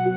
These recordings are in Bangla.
যিনি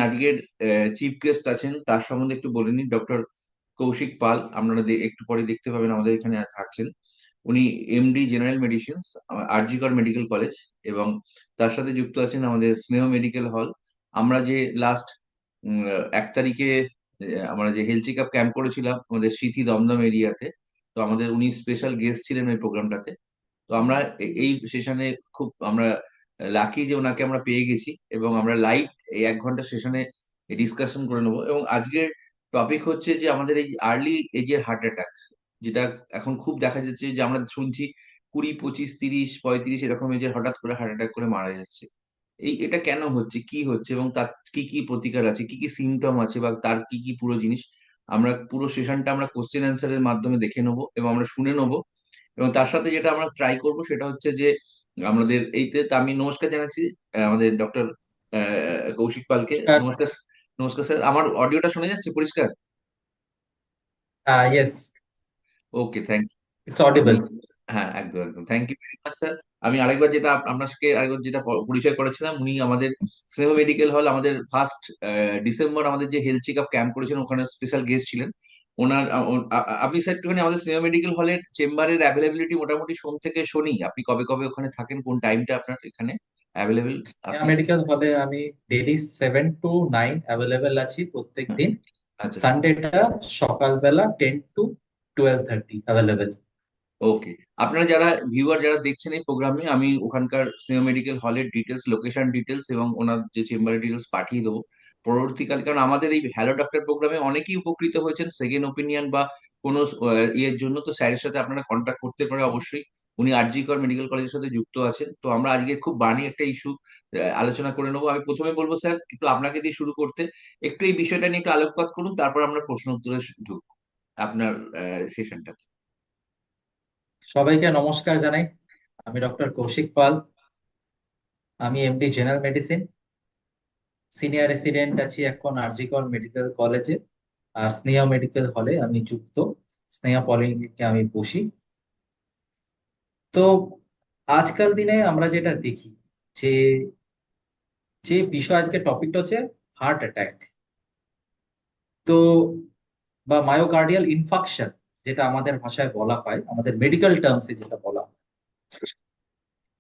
আজকের চিফ গেস্ট আছেন তার সম্বন্ধে একটু বলে নিন। ডক্টর কৌশিক পাল, আপনারা একটু পরে দেখতে পাবেন আমাদের এখানে থাকছেন। উনি MD general medicines, RG Kar medical college, এবং তার সাথে যুক্ত আছেন আমাদের স্নেহ মেডিকেল হল। আমরা যে লাস্ট 1 তারিখে আমরা যে হেলথ চেক আপ ক্যাম্প করেছিলাম আমাদের স্মৃতি দমদম এরিয়াতে, তো আমাদের উনি স্পেশাল গেস্ট ছিলেন ওই প্রোগ্রামটাতে। তো আমরা এই সেশনে খুব আমরা লাকি যে ওনাকে আমরা পেয়ে গেছি, এবং আমরা লাইভ এই 1 ঘন্টা সেশনে ডিসকাশন করে নেবো। এবং আজকের টপিক হচ্ছে যে আমাদের এই আর্লি এজের হার্ট অ্যাটাক, যেটা এখন খুব দেখা যাচ্ছে, যে আমরা শুনছি 20, 25, 30, 35 এরকম এজে হঠাৎ করে হার্ট অ্যাটাক করে মারা যাচ্ছে। এটা কেন হচ্ছে, কি হচ্ছে, এবং তার কি কি প্রতিকার আছে, কি কি সিমটম আছে, বা তার কি কি পুরো জিনিস আমরা পুরো সেশনটা আমরা কোশ্চেন অ্যান্সারের মাধ্যমে দেখে নেবো এবং আমরা শুনে নেবো। এবং তার সাথে যেটা আমরা ট্রাই করব সেটা হচ্ছে যে আমাদের এইতে তো আমি নমস্কার জানাচ্ছি আমাদের ডক্টর কৌশিক পালকে। নমস্কার। নমস্কার। নমস্কার স্যার, আমার অডিওটা শোনা যাচ্ছে পরিষ্কার? Yes, okay, thank you. It's আমি অডিবল। হ্যাঁ, একদম একদম, thank you very much sir. আমি আরেকবার যেটা আপনাকে আরেকবার যেটা পরিচয় করেছিলাম, উনি আমাদের স্নেহ মেডিকেল হল আমাদের ফার্স্ট ডিসেম্বর আমাদের যে হেলথ চেক আপ ক্যাম্প করেছিলেন ওখানে স্পেশাল গেস্ট ছিলেন। ওনার আপনি স্যার একটুখানি আমাদের স্নেহ মেডিকেল হলের চেম্বারের অ্যাভেলেবিলিটি মোটামুটি সোম থেকে শনি আপনি কবে কবে ওখানে থাকেন, কোন টাইমটা আপনার এখানে অ্যাভেলেবেল স্নেহা আপনি? মেডিকেল হলে আমি ডেইলি 7 to 9 অ্যাভেলেবেল আছি প্রত্যেক হ্যাঁ, দিন। আচ্ছা আচ্ছা। সানডেটা সকালবেলা 10 to 12:30 অ্যাভেলেবেল। ওকে। আপনারা যারা ভিউয়ার যারা দেখছেন এই প্রোগ্রামে, আমি ওখানকার স্নেহ মেডিকেল হলের ডিটেলস, লোকেশন ডিটেলস এবং ওনার যে চেম্বারের ডিটেলস পাঠিয়ে দেবো পরবর্তীকালে। কারণ আমাদের এই হ্যালো ডক্টর প্রোগ্রামে অনেকেই উপকৃত হয়েছেন সেকেন্ড ওপিনিয়ন বা কোনো ইয়ের জন্য। তো স্যারের সাথে আপনারা কন্ট্যাক্ট করতে পারে অবশ্যই। উনি আরজিকর মেডিকেল কলেজের সাথে যুক্ত আছেন। তো আমরা আজকে খুব বানি একটা ইস্যু আলোচনা করে নেবো। আমি প্রথমে বলবো স্যার একটু আপনাকে দিয়ে শুরু করতে, একটু এই বিষয়টা নিয়ে একটু আলোকপাত করুন, তারপর আমরা প্রশ্ন উত্তরে ঢুকবো আপনার সেশনটা। সবাইকে নমস্কার জানাই। আমি ডক্টর কৌশিক পাল। আমি MD general medicine, senior resident আছি এখন আরজিকর মেডিকেল কলেজে। আর স্নেহা মেডিকেল হলে আমি যুক্ত। স্নেহা পলিক্লিনিকে আমি বসি। তো আজকাল দিনে আমরা যেটা দেখি যে যে বিষয় আজকে টপিকটা হচ্ছে হার্ট অ্যাটাক, তো বা মায়োকার্ডিয়াল ইনফাকশন, যেটা আমাদের ভাষায় বলা হয়, আমাদের মেডিকেল টার্মসে যেটা বলা হয়।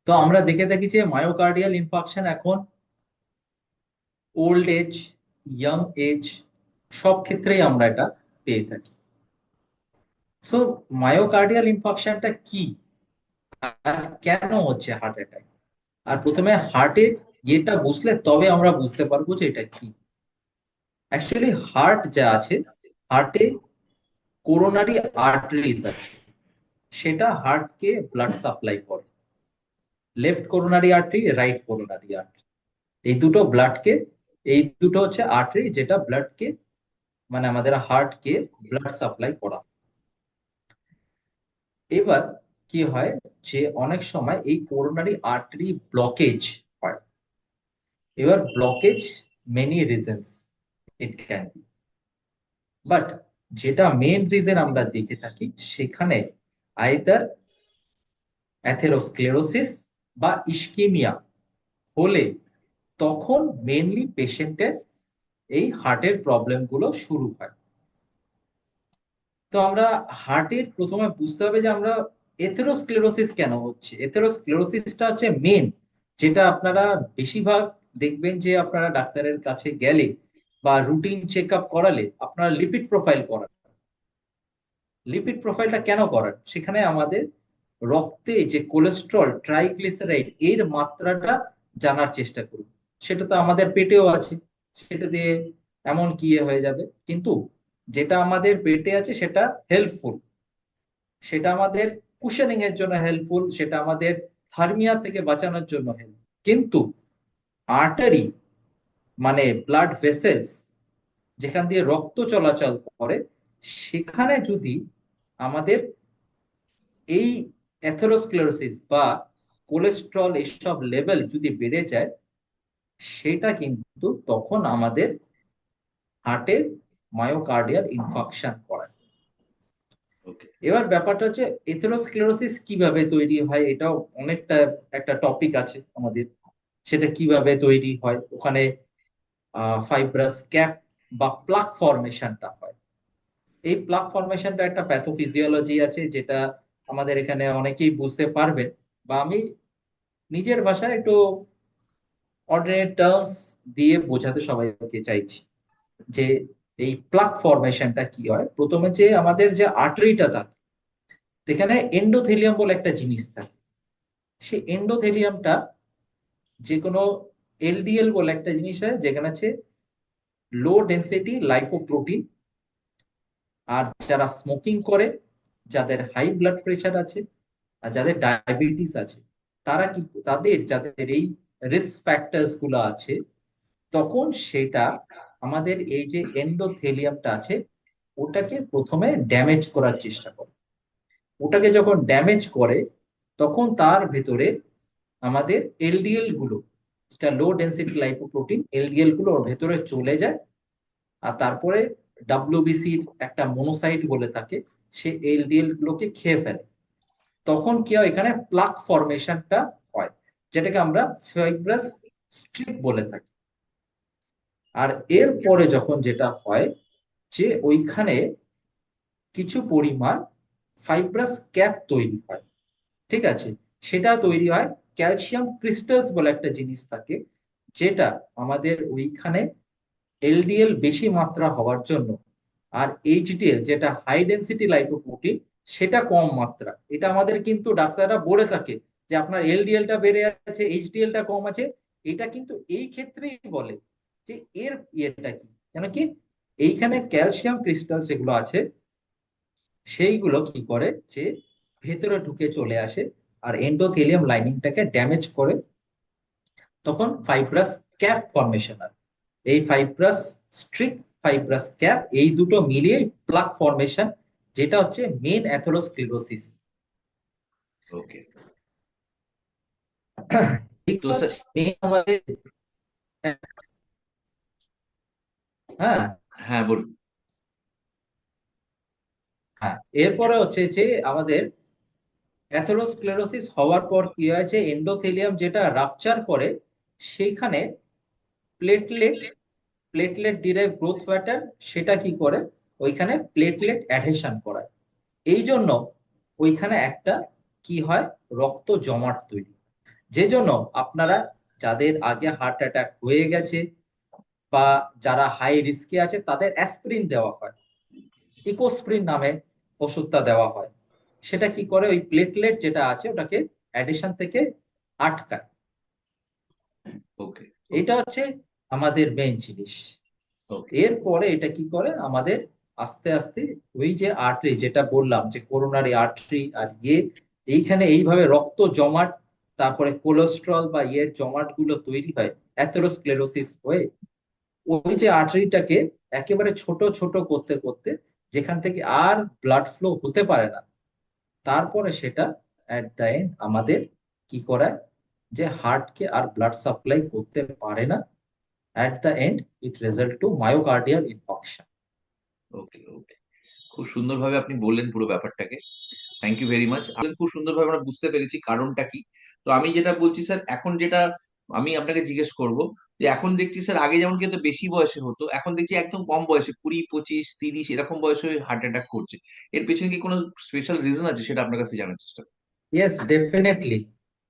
তো আমরা দেখে থাকি যে মায়োকার্ডিয়াল ইনফাকশন এখন ওল্ড এজ, ইয়াং এজ, সব ক্ষেত্রেই আমরা এটা পেয়ে থাকি। সো মায়োকার্ডিয়াল ইনফাকশনটা কি আর কেন হচ্ছে হার্ট অ্যাটাক? আর প্রথমে হার্টের ইয়েটা বুঝলে তবে আমরা বুঝতে পারবো যে এটা কি। অ্যাকচুয়ালি হার্ট যা আছে, হার্টে কোরোনারি আর্টারিজ আছে। সেটা হার্টকে ব্লাড সাপ্লাই করে। Left coronary artery, right coronary artery, এই দুটো ব্লাডকে, এই দুটো হচ্ছে আর্টারি যেটা ব্লাডকে, মানে আমাদের হার্টকে ব্লাড সাপ্লাই করা। এবার কি হয় যে অনেক সময় এই করোনারি আর্টারি ব্লকেজ হয়। এবার blockage many reasons it can be, but যেটা মেন রিজন আমরা দেখে থাকি সেখানে আইদার অ্যাথেরোস্ক্লেরোসিস বা ইস্কিমিয়া হলে তখন মেনলি পেশেন্টের এই হার্টের প্রবলেম গুলো শুরু হয়। তো আমরা হার্টের প্রথমে বুঝতে হবে যে আমরা এথেরোস্ক্লেরোসিস কেন হচ্ছে। এথেরোস্ক্লেরোসিসটা হচ্ছে মেন, যেটা আপনারা বেশিরভাগ দেখবেন যে আপনারা ডাক্তারের কাছে গেলে বা রুটিন চেক আপ করালে আপনারা লিপিড প্রোফাইল করান। লিপিড প্রোফাইলটা কেন করান? সেখানে আমাদের রক্তে যে কোলেস্ট্রল, ট্রাইগ্লিসারাইড এর মাত্রাটা জানার চেষ্টা করুন। সেটা তো আমাদের পেটেও আছে, সেটা দিয়ে এমন কি হয়ে যাবে, কিন্তু যেটা আমাদের পেটে আছে সেটা হেল্পফুল, সেটা আমাদের কুশনিং এর জন্য হেল্পফুল, সেটা আমাদের থার্মিয়া থেকে বাঁচানোর জন্য হেল্প। কিন্তু আর্টারি মানে ব্লাড ভেসেলস, যেখান দিয়ে রক্ত চলাচল করে, সেখানে যদি আমাদের এই অ্যাথেরোস্ক্লেরোসিস বা কোলেস্ট্রল এসব লেভেল যদি বেড়ে যায়, সেটা কিন্তু তখন আমাদের হার্টের মায়োকার্ডিয়াল ইনফাকশন করায়। ওকে। এবার ব্যাপারটা হচ্ছে এথেরোস্ক্লেরোসিস কিভাবে তৈরি হয়, এটাও অনেকটা একটা টপিক আছে আমাদের। সেটা কিভাবে তৈরি হয়, ওখানে ফাইব্রাস ক্যাপ বা প্লাক ফরমেশনটা হয়। এই প্লাক ফরমেশনটা একটা প্যাথোফিজিওলজি আছে, যেটা আমাদের এখানে অনেকেই বুঝতে পারবেন, বা আমি নিজের ভাষায় একটু অর্ডিনেট টার্মস দিয়ে বোঝাতে সবাইকে চাইছি যে এই প্লাক ফরমেশনটা কি হয়। প্রথমে যে আমাদের যে আর্টারিটা থাকে, এখানে এন্ডোথেলিয়াম বলে একটা জিনিস থাকে। সেই এন্ডোথেলিয়ামটা যে কোনো এলডিএল বলে একটা জিনিস হয়, যেখানে আছে লো ডেন্সিটি লাইপোপ্রোটিন। আর যারা স্মোকিং করে, যাদের হাই ব্লাড প্রেশার আছে, আর যাদের ডায়াবেটিস আছে, তারা কি, তাদের যাদের এই রিস্ক ফ্যাক্টরস গুলো আছে, তখন সেটা আমাদের এই যে এন্ডোথেলিয়ামটা আছে ওটাকে প্রথমে ড্যামেজ করার চেষ্টা করে। ওটাকে যখন ড্যামেজ করে, তখন তার ভেতরে আমাদের এলডিএল গুলো, যেটা লো ডেন্সিটি লাইপোপ্রোটিন, এলডিএল গুলো ওর ভেতরে চলে যায়। আর তারপরে ডাব্লিউবিসির একটা মনোসাইট বলে থাকে, সে এলডিএল গুলোকে খেয়ে ফেলে। তখন কি হয়, এখানে প্লাক ফরমেশনটা হয়, যেটাকে আমরা ফাইব্রাস স্ট্রিপ বলে থাকি। আর এর পরে যখন যেটা হয় যে ওইখানে কিছু পরিমাণ ফাইব্রাস ক্যাপ তৈরি হয়, ঠিক আছে, সেটা তৈরি হয় ক্যালসিয়াম ক্রিস্টালস বলে একটা জিনিস থাকে, যেটা আমাদের ওইখানে এলডিএল বেশি মাত্রা হওয়ার জন্য, আর এইচডিএল যেটা হাই ডেন্সিটি লাইপোপ্রোটিন সেটা কম মাত্রা। এটা আমাদের কিন্তু ডাক্তাররা বলে থাকে যে আপনার এলডিএলটা বেড়ে আছে, এইচডিএলটা কম আছে। এটা কিন্তু এই ক্ষেত্রেই বলে যে এর ইয়েটা কি, কেন কি এইখানে ক্যালসিয়াম ক্রিস্টাল যেগুলো আছে সেইগুলো কি করে যে ভেতরে ঢুকে চলে আসে আর এন্ডোথেলিয়াম লাইনিংটাকে ড্যামেজ করে, তখন ফাইব্রাস ক্যাপ ফরমেশন হয়। এই ফাইব্রাস স্ট্রিক, ফাইব্রাস ক্যাপ, এই দুটো মিলিয়ে প্লাক ফরমেশন, যেটা হচ্ছে মেন অ্যাথেরোস্ক্লেরোসিস। ওকে। তো এগুলো স্যার, হচ্ছে main আমাদের। হ্যাঁ, হ্যাঁ বলুন। হ্যাঁ, এরপরে হচ্ছে যে আমাদের অ্যাথেরোস্ক্লেরোসিস হওয়ার পর কি হয় যে এন্ডোথেলিয়াম যেটা রাপচার করে, সেইখানে platelet, platelet derive growth factor, সেটা কি করে ওইখানে প্লেটলেট অ্যাডহেশন করায়। এই জন্য ওইখানে একটা কি হয়, রক্ত জমাট তৈরি। যে জন্য আপনারা যাদের আগে হার্ট অ্যাটাক হয়ে গেছে বা যারা হাই রিস্কে আছে, তাদের অ্যাসপিরিন দেওয়া হয়, ইকোস্প্রিন নামে ওষুধটা দেওয়া হয়। সেটা কি করে, ওই প্লেটলেট যেটা আছে ওটাকে অ্যাডিশন থেকে আটকায়। ওকে। এটা হচ্ছে আমাদের মেইন জিনিস। ওকে। এরপরে এটা কি করে আমাদের আস্তে আস্তে ওই যে আর্টারি যেটা বললাম যে করোনারি আর্টারি আর এইখানে এইভাবে রক্ত জমাট, তারপরে কোলেস্ট্রল বা জমাট গুলো তৈরি হয় অ্যাথেরোস্ক্লেরোসিস হয়ে, ওই যে আর্টারিটাকে একেবারে ছোট ছোট করতে করতে যেখান থেকে আর ব্লাড ফ্লো হতে পারে না, তারপরে সেটা অ্যাট দ্য এন্ড আমাদের কি করায়, যে হার্টকে আর ব্লাড সাপ্লাই করতে পারে না। At the end it result to myocardial infarction. Okay, okay, খুব সুন্দরভাবে আপনি বললেন পুরো ব্যাপারটাকে। Thank you very much. খুব সুন্দরভাবে আমরা বুঝতে পেরেছি কারণটা কি। তো আমি যেটা বলছি স্যার, এখন যেটা আমি আপনাকে জিজ্ঞেস করব, যে এখন দেখছি স্যার আগে যেমন কিন্তু বেশি বয়সে হতো, এখন দেখছি একদম কম বয়সে 20, 25, 30 এরকম বয়সে হার্ট অ্যাটাক করছে। এর পেছনে কি কোনো স্পেশাল রিজন আছে, সেটা আপনার কাছে জানার চেষ্টা করব। ইয়েস, ডেফিনেটলি,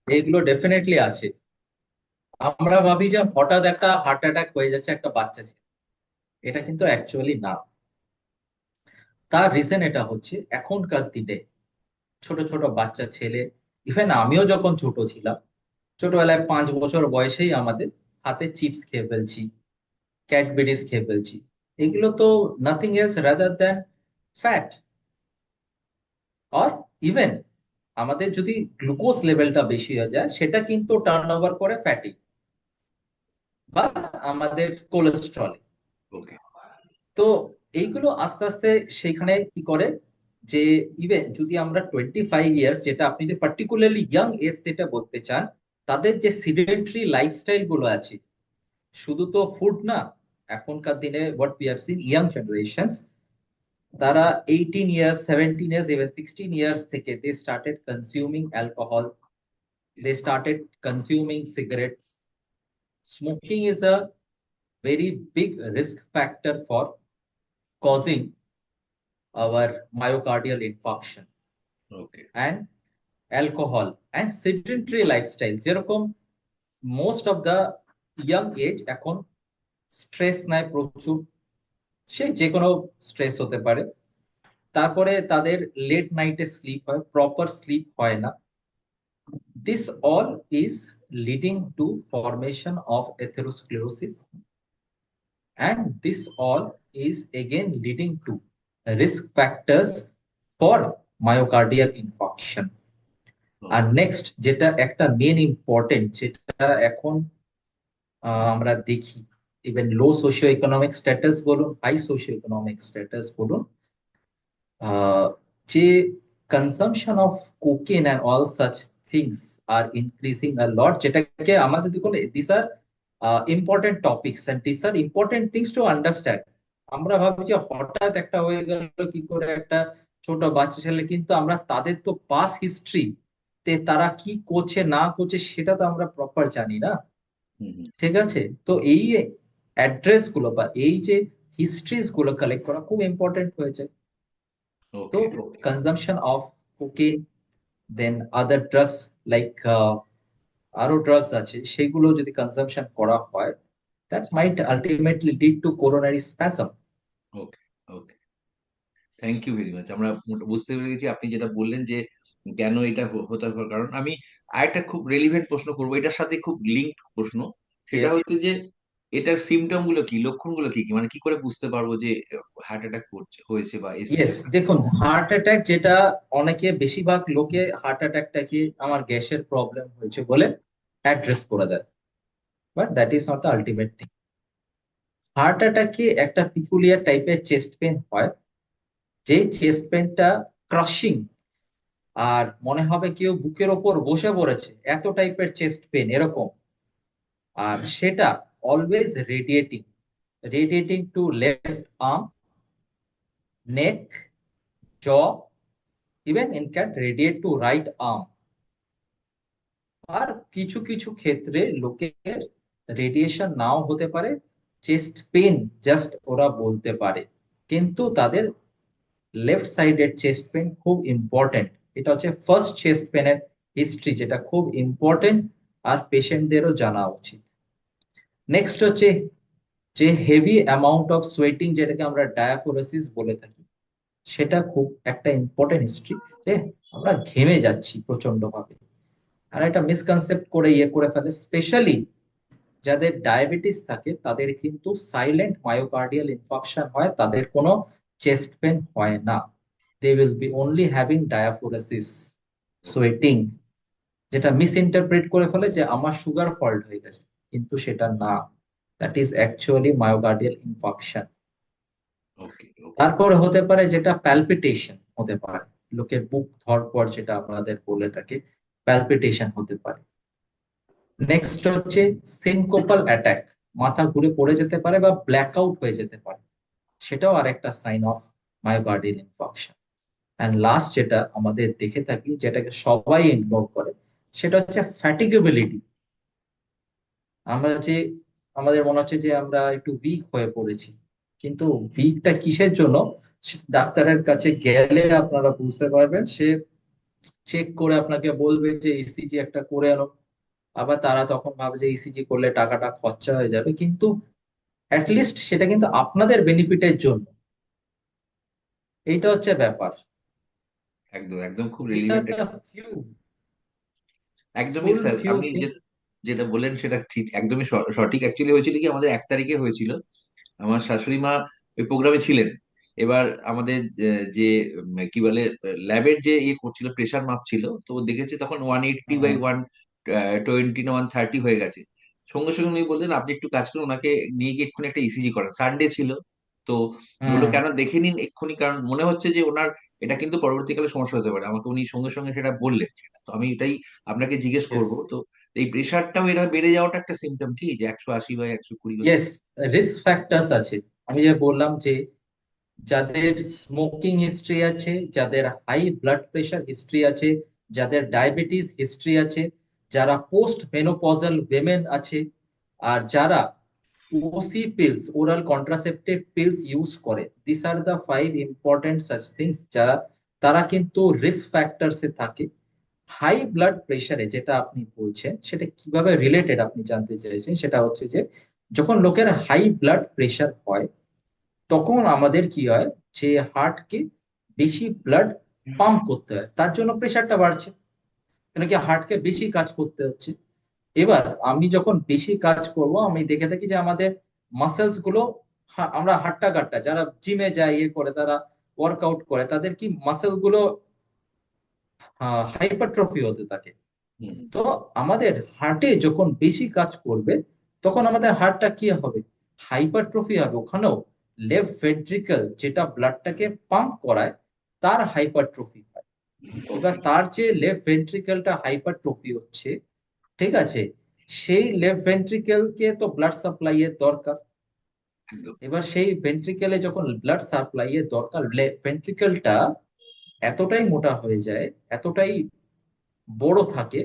এইগুলো ডেফিনেটলি আছে। আমরা ভাবি যে হঠাৎ একটা হার্ট অ্যাটাক হয়ে যাচ্ছে একটা বাচ্চা ছেলে, এটা কিন্তু অ্যাকচুয়ালি না। তার রিজন এটা হচ্ছে এখনকার দিনে ছোট ছোট বাচ্চা ছেলে, ইভেন আমিও যখন ছোট ছিলাম, ছোটবেলায় 5 বছর বয়সেই আমাদের হাতে চিপস খেয়ে ফেলছি, ক্যাডবেরিজ খেয়ে ফেলছি। এগুলো তো nothing else rather than fat. আর ইভেন আমাদের যদি গ্লুকোজ লেভেলটা বেশি হয়ে যায়, সেটা কিন্তু টার্ন ওভার করে ফ্যাটি বা আমাদের কোলেস্ট্রল। ওকে। তো এইগুলো আস্তে আস্তে সেখানে কি করে, যে ইভেন যদি আমরা 25 ইয়ার্স, যেটা আপনি যে পার্টিকুলারলি ইয়াং এজ যেটা বলতে চান, তাদের যে সিডেন্টারি লাইফস্টাইল গুলো আছে, শুধু তো ফুড না, এখনকার দিনে what we have seen young generations, তারা 18 ইয়ার্স, 17 ইয়ার্স, ইভেন 16 ইয়ার্স থেকে they started consuming alcohol, they started consuming cigarettes. Smoking is a very big risk factor for causing our myocardial infarction, okay. and alcohol and sedentary lifestyle, যেরকম most of the young age এখন স্ট্রেস নেয় প্রচুর, সে যে কোনো স্ট্রেস হতে পারে, তারপরে তাদের লেট নাইটে স্লিপ হয়, প্রপার স্লিপ হয় না। This all is leading to formation of atherosclerosis, and this all is again leading to risk factors for myocardial infarction. আর নেক্সট যেটা একটা মেন ইম্পর্টেন্ট, যেটা এখন আমরা দেখি, even low socio economic status বলুন, হাই সোশিও ইকোনমিক স্ট্যাটাস বলুন, আহ, যে consumption of cocaine and all such things are increasing a lot, যেটাকে আমাদের দেখুন this are important topics and this are important things to understand. আমরা ভাবি যে হঠাৎ একটা হয়ে গেল কি করে একটা ছোট বাচ্চা ছেলে, কিন্তু আমরা তাদের তো পাস হিস্ট্রি তে তারা কি করছে না করছে সেটা তো আমরা প্রপার জানি না। ঠিক আছে, তো এই অ্যাড্রেস গুলো বা এই যে হিস্ট্রিজ গুলো কালেক্ট করা খুব ইম্পর্টেন্ট হয়েছে। তো okay, okay. Consumption of cocaine, then other drugs like আরো ড্রাগস আছে, সেগুলো যদি কনজাম্পশন করা হয়, that might ultimately lead to coronary spasm. Okay, okay, thank you very much. আমরা বুঝতে পেরে গেছি আপনি যেটা বললেন যে কেন এটা হতে হওয়ার কারণ। আমি আরেকটা খুব রেলিভেন্ট প্রশ্ন করবো, এটার সাথে খুব লিঙ্ক প্রশ্ন। সেটা ইয়েস, হচ্ছে যে এটার সিমটম গুলো কি, লক্ষণগুলো কি কি, মানে কি করে বুঝতে পারবো যে হার্ট অ্যাটাক হয়েছে বা এসছে। ইয়েস, দেখুন হার্ট অ্যাটাক যেটা, অনেকে বেশিরভাগ লোকে হার্ট অ্যাটাকটাকে আমার গ্যাসের প্রবলেম হয়েছে বলে অ্যাড্রেস করে দেয়, but that is not the ultimate thing. Heart অ্যাটাকে একটা পিকুলিয়ার টাইপের চেস্ট পেন হয়, যে চেস্ট পেনটা ক্রাশিং, আর মনে হবে কেউ বুকের ওপর বসে পড়েছে, এত টাইপের চেস্ট পেন এরকম। আর সেটা always radiating, radiating to left arm, neck, jaw, even in can radiate to right arm. আর কিছু কিছু ক্ষেত্রে লোকের রেডিয়েশন নাও হতে পারে, চেস্ট পেন জাস্ট ওরা বলতে পারে, কিন্তু তাদের লেফট সাইডের চেস্ট পেন খুব ইম্পর্টেন্ট। এটা হচ্ছে ফার্স্ট চেস্ট পেনের হিস্ট্রি, যেটা খুব ইম্পর্টেন্ট আর পেশেন্টদেরও জানা উচিত। নেক্সট হচ্ছে যে হেভি অ্যামাউন্ট অফ সোয়েটিং, যেটাকে আমরা ডায়াফোরেসিস বলে থাকি, সেটা খুব একটা ইম্পর্টেন্ট হিস্ট্রি, যে আমরা ঘেমে যাচ্ছি প্রচন্ড ভাবে। আর একটা মিসকনসেপ্ট করে করে ফেলে, স্পেশালি যাদের ডায়াবেটিস থাকে তাদের কিন্তু সাইলেন্ট মায়োকার্ডিয়াল ইনফাকশন হয়, তাদের কোনো চেস্ট পেন হয় না। They will be only having diaphoresis, okay. Sweating, যেটা মিস ইন্টারপ্রেট করে ফেলে যে আমার সুগার ফল্ট হয়ে গেছে, কিন্তু সেটা না, that is actually myocardial infarction. Okay. Okay. তারপর হতে পারে যেটা প্যালপিটেশন হতে পারে, লোকের বুক ধড়ফড় যেটা আমাদের বলে থাকে, প্যালপিটেশন হতে পারে। নেক্সট হচ্ছে সিনকোপাল অ্যাটাক, মাথা ঘুরে পড়ে যেতে পারে বা ব্ল্যাক আউট হয়ে যেতে পারে, সেটাও আরেকটা sign of myocardial infarction. And last যেটা আমাদের দেখে থাকি, যেটাকে সবাই ইগনোর করে, সেটা হচ্ছে ফ্যাটিগেবিলিটি। আমরা যে, আমাদের মনে হচ্ছে যে আমরা একটু উইক হয়ে পড়েছি, কিন্তু উইকটা কিসের জন্য, ডাক্তারের কাছে গেলে আপনারা বুঝতে পারবেন। সে চেক করে আপনাকে বলবে যে ইসিজি একটা করে আনো। আবার তারা তখন ভাবে যে ইসিজি করলে টাকাটা খরচা হয়ে যাবে, কিন্তু অ্যাটলিস্ট সেটা কিন্তু আপনাদের বেনিফিটের জন্য। এইটা হচ্ছে ব্যাপার। একদম একদম খুব this are relevant. The few, একদমই ফুল স্যার, ফিউ আপনি থিংস। যেটা বললেন সেটা ঠিক, একদমই সঠিক। অ্যাকচুয়ালি হয়েছিল কি, আমাদের 1 তারিখে হয়েছিল, আমার শাশুড়ি মা ওই প্রোগ্রামে ছিলেন। এবার আমাদের যে কি বলে, ল্যাবের যে ইয়ে করছিল, প্রেসার মাপছিল, তো ও দেখেছে তখন 180/120 না 130 হয়ে গেছে। সঙ্গে সঙ্গে উনি বললেন আপনি একটু কাজ করুন, ওনাকে নিয়ে গিয়ে এক্ষুনি একটা ইসিজি করেন। সানডে ছিল, তো বললো হুম। কেন, দেখে নিন এক্ষুনি, কারণ মনে হচ্ছে যে ওনার এটা কিন্তু পরবর্তীকালে সমস্যা হতে পারে। আমাকে উনি সঙ্গে সঙ্গে সেটা বললেন। তো আমি এটাই আপনাকে জিজ্ঞেস ইয়েস। করবো, তো এই প্রেশারটাও এটা বেড়ে যাওয়াটা একটা সিমটম কি, যে 180/120 হচ্ছে? ইয়েস, রিস্ক ফ্যাক্টরস আছে। আমি যে বললাম যে যাদের স্মোকিং হিস্ট্রি আছে, যাদের হাই ব্লাড প্রেশার হিস্ট্রি আছে, যাদের ডায়াবেটিস হিস্ট্রি আছে, যারা পোস্ট মেনোপজাল উইমেন আছে, আর যারা OC pills, oral contraceptive pills use করে, this are the 5 important such things যারা, তারা কিন্তু রিস্ক ফ্যাক্টরসে থাকে। হাই ব্লাড প্রেশারে যেটা আপনি বলছেন সেটা কিভাবে রিলেটেড আপনি জানতে চাইছেন, সেটা হচ্ছে যে যখন লোকের হাই ব্লাড প্রেশার হয়, তখন আমাদের কি হয়, যে হার্টকে বেশি ব্লাড পাম্প করতে হয়, তার জন্য প্রেশারটা বাড়ছে, কেন কি হার্টকে বেশি কাজ করতে হচ্ছে। এবার আমি যখন বেশি কাজ করব, আমি দেখে থাকি যে আমাদের মাসেলস গুলো, আমরা হাট্টা কাট্টা যারা জিমে যায় ইয়ে করে, তারা ওয়ার্কআউট করে, তাদের কি মাসেল গুলো হাইপারট্রফি হতে থাকে। হুম। তো আমাদের হার্টে যখন বেশি কাজ করবে, তখন আমাদের হার্টটা কি হবে, হাইপারট্রফি হবে। ওখানেও লেফট ভেন্ট্রিকল যেটা ব্লাডটাকে পাম্প করায়, তার হাইপারট্রফি হয়। এবার ওকে। তার যে লেফট ভেন্ট্রিকলটা হাইপারট্রফি হচ্ছে, ঠিক আছে, সেই লেফট ভেন্ট্রিকল কে তো ব্লাড সাপ্লাই এর দরকার। একদম। এবার সেই ভেন্ট্রিকেলে যখন ব্লাড সাপ্লাই এর দরকার, ভেন্ট্রিকলটা এতটাই মোটা হয়ে যায়, এতটাই বড় থাকে,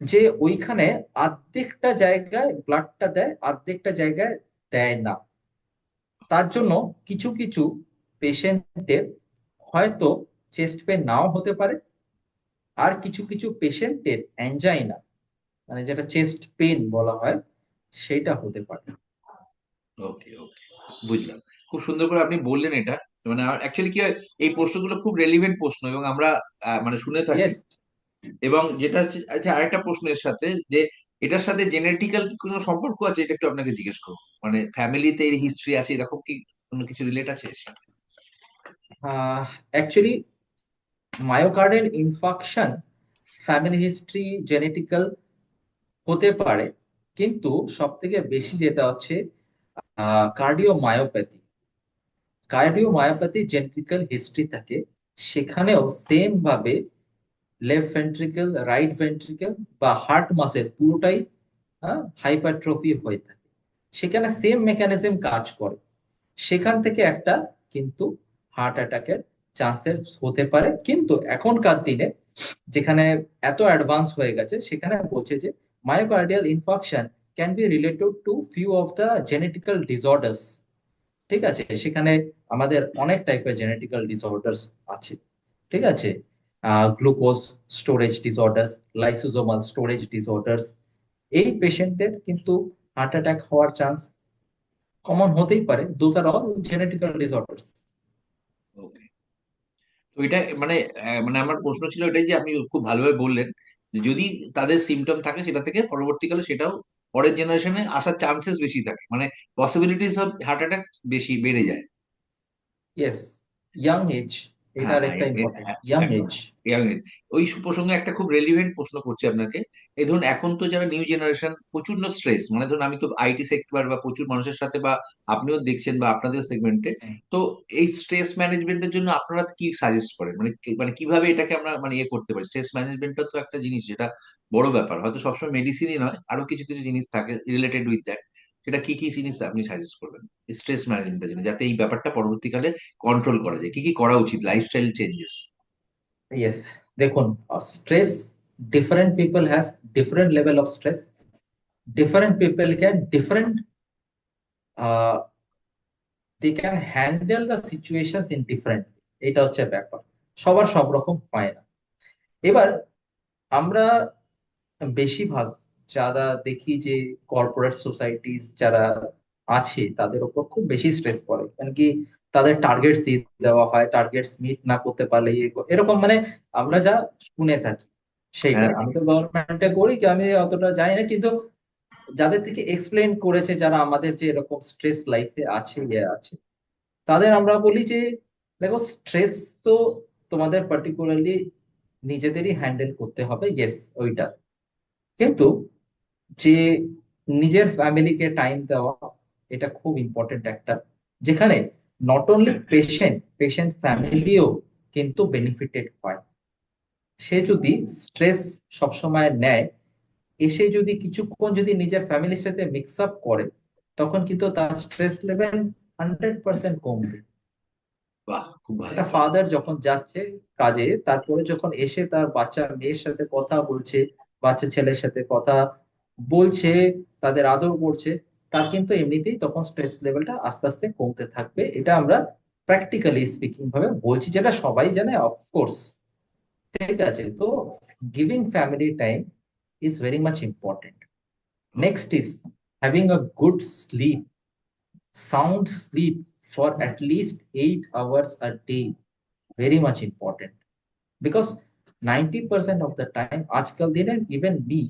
যে ওইখানে অর্ধেকটা জায়গায় ব্লাডটা দেয়, অর্ধেকটা জায়গায় দেয় না। তার জন্য কিছু কিছু পেশেন্টের হয়তো চেস্ট পেন নাও হতে পারে, আর কিছু কিছু পেশেন্টের অ্যাঞ্জাইনা, মানে যেটা চেস্ট পেন বলা হয়, সেটা হতে পারে। ওকে। ওকে, বুঝলাম। খুব সুন্দর করে আপনি বললেন এটা। মানে অ্যাকচুয়ালি কি হয়, এই প্রশ্নগুলো খুব রেলিভেন্ট প্রশ্ন, এবং আমরা মানে শুনে থাকি। ইয়েস। এবং যেটা হচ্ছে, আচ্ছা আরেকটা প্রশ্নের সাথে, যে এটার সাথে জেনেটিক্যাল কি কোনো সম্পর্ক আছে, এটা একটু আপনাকে জিজ্ঞেস করবো। মানে ফ্যামিলিতে এর হিস্ট্রি আছে, এরকম কি কোনো কিছু রিলেট আছে এর সাথে? Actually myocardial infarction family history genetical হতে পারে, কিন্তু সব থেকে বেশি যেটা হচ্ছে কার্ডিওমায়োপ্যাথি, কার্ডিওমায়োপ্যাথি জেনেটিক্যাল হিস্ট্রি থাকে, সেখানেও সেম ভাবে লেফট ভেন্ট্রিকল, রাইট ভেন্ট্রিকল বা হার্ট মাসেল পুরোটাই হাইপারট্রফি হয়ে থাকে, সেখানে সেম মেকানিজম কাজ করে। সেখান থেকে একটা কিন্তু হার্ট অ্যাটাকের চান্সেস হতে পারে। কিন্তু এখনকার দিনে যেখানে এত অ্যাডভান্স হয়ে গেছে, সেখানে বলছে যে myocardial infarction can be related to few of the genetical disorders. ঠিক আছে, সেখানে আমাদের অনেক টাইপের জেনেটিক্যাল ডিসঅর্ডার্স আছে। ঠিক আছে, glucose storage disorders, lysosomal storage disorders, এই পেশেন্টদের কিন্তু হার্ট অ্যাটাক হওয়ার চান্স কমন হতেই পারে। Those are all genetical disorders. Okay. তো এটা মানে মানে আমার প্রশ্ন ছিল এটাই, যে আপনি খুব ভালোভাবে বললেন যে যদি তাদের সিমটম থাকে, সেটা থেকে পরবর্তীকালে সেটাও পরের জেনারেশনে আসার চান্সেস বেশি থাকে, মানে পসিবিলিটিস অফ হার্ট অ্যাটাক বেশি বেড়ে যায়। ইয়েস, ইয়াং এজ, হ্যাঁ এটার হ্যাঁ একটা ইম্পর্টেন্ট, ইয়াং একদম এজ। young age। ওই প্রসঙ্গে একটা খুব রেলিভেন্ট প্রশ্ন করছি আপনাকে। এই ধরুন এখন তো যারা নিউ জেনারেশন প্রচন্ড স্ট্রেস, মানে ধরুন আমি তো আইটি সেক্টর বা প্রচুর মানুষের সাথে, বা আপনিও দেখছেন বা আপনাদের সেগমেন্টে, তো এই স্ট্রেস ম্যানেজমেন্টের জন্য আপনারা কি সাজেস্ট করেন, মানে মানে কিভাবে এটাকে আমরা মানে ইয়ে করতে পারি? স্ট্রেস ম্যানেজমেন্টটা তো একটা জিনিস যেটা বড় ব্যাপার, হয়তো সবসময় মেডিসিনই নয়, আরো কিছু কিছু জিনিস থাকে রিলেটেড উইথ দ্যাট। সেটা কি কি জিনিস আপনি সাজেস্ট করবেন স্ট্রেস ম্যানেজমেন্টের জন্য, যাতে এই ব্যাপারটা পরবর্তীকালে কন্ট্রোল করা যায়? কি কি করা উচিত, লাইফস্টাইল চেঞ্জেস? ইয়েস, দেখুন, stress, different people has different level of stress, different people can different, they can handle the situations in different. এটা হচ্ছে ব্যাপার, সবার সব রকম হয় না। এবার আমরা বেশিরভাগ যারা দেখি যে কর্পোরেট সোসাইটিস যারা আছে তাদের উপর খুব বেশি স্ট্রেস পড়ে, কারণ কি তাদের টার্গেটস দিয়ে দেওয়া হয়, টার্গেটস মিট না করতে পারলে এরকম, মানে আমরা যা শুনে থাকি সেইটা। হ্যাঁ আমি তো গভর্নমেন্টে করি কি, আমি অতটা জানি না, কিন্তু যাদের থেকে এক্সপ্লেন করেছে, যারা আমাদের যে এরকম স্ট্রেস লাইফে আছে, আছে, তাদের আমরা বলি যে দেখো, স্ট্রেস তো তোমাদের পার্টিকুলারলি নিজেদেরই হ্যান্ডেল করতে হবে, ইয়েস ওইটা, কিন্তু যে নিজের ফ্যামিলিকে টাইম দেওয়া, এটা খুব ইম্পর্টেন্ট একটা, যেখানে নট অনলি পেশেন্ট ফ্যামিলিও কিন্তু বেনিফিটেড হয়। সে যদি স্ট্রেস সবসময় নেয়, এসে যদি কিছুক্ষণ যদি নিজের ফ্যামিলির সাথে মিক্স আপ করে, তখন কিন্তু তার স্ট্রেস লেভেল 100% কমবে। বাহ, খুব ভালো। একটা ফাদার যখন যাচ্ছে কাজে, তারপরে যখন এসে তার বাচ্চা মেয়ের সাথে কথা বলছে, বাচ্চা ছেলের সাথে কথা বলছে, তাদের আদর করছে, তার কিন্তু এমনিতেই তখন স্ট্রেস লেভেলটা আস্তে আস্তে কমতে থাকবে। এটা আমরা প্র্যাকটিক্যালি স্পিকিং ভাবে বলছি, যেটা সবাই জানে অফকোর্স। ঠিক আছে, তো giving family time is very much important. Next is having a good sleep, sound sleep for at least 8 hours a day, very much important, because 90% of the time আজকাল দিনে even me,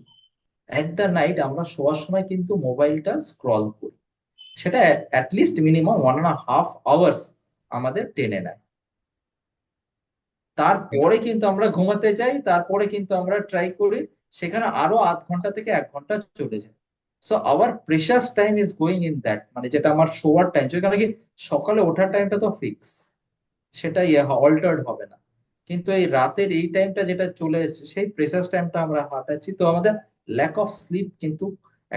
at the night আমরা শোয়ার সময় কিন্তু মোবাইলটা স্ক্রল করি, সেটা লিস্ট মিনিমাম 1.5 hours আমাদের টেনে নেয়। তারপরে কিন্তু আমরা ঘুমাতে যাই, তারপরে কিন্তু আমরা ট্রাই করি, সেখানে আরো আধ ঘন্টা থেকে 1 ঘন্টা চলে যায়। So our precious time is going in that, মানে যেটা আমার শোয়ার টাইম, সেখানে কি সকালে ওঠার টাইমটা তো ফিক্স, সেটা অল্টার্ড হবে না, কিন্তু এই রাতের এই টাইমটা যেটা চলে এসেছে, সেই প্রেশাস টাইমটা আমরা হাঁটাচ্ছি, তো আমাদের ল্যাক অফ স্লিপ কিন্তু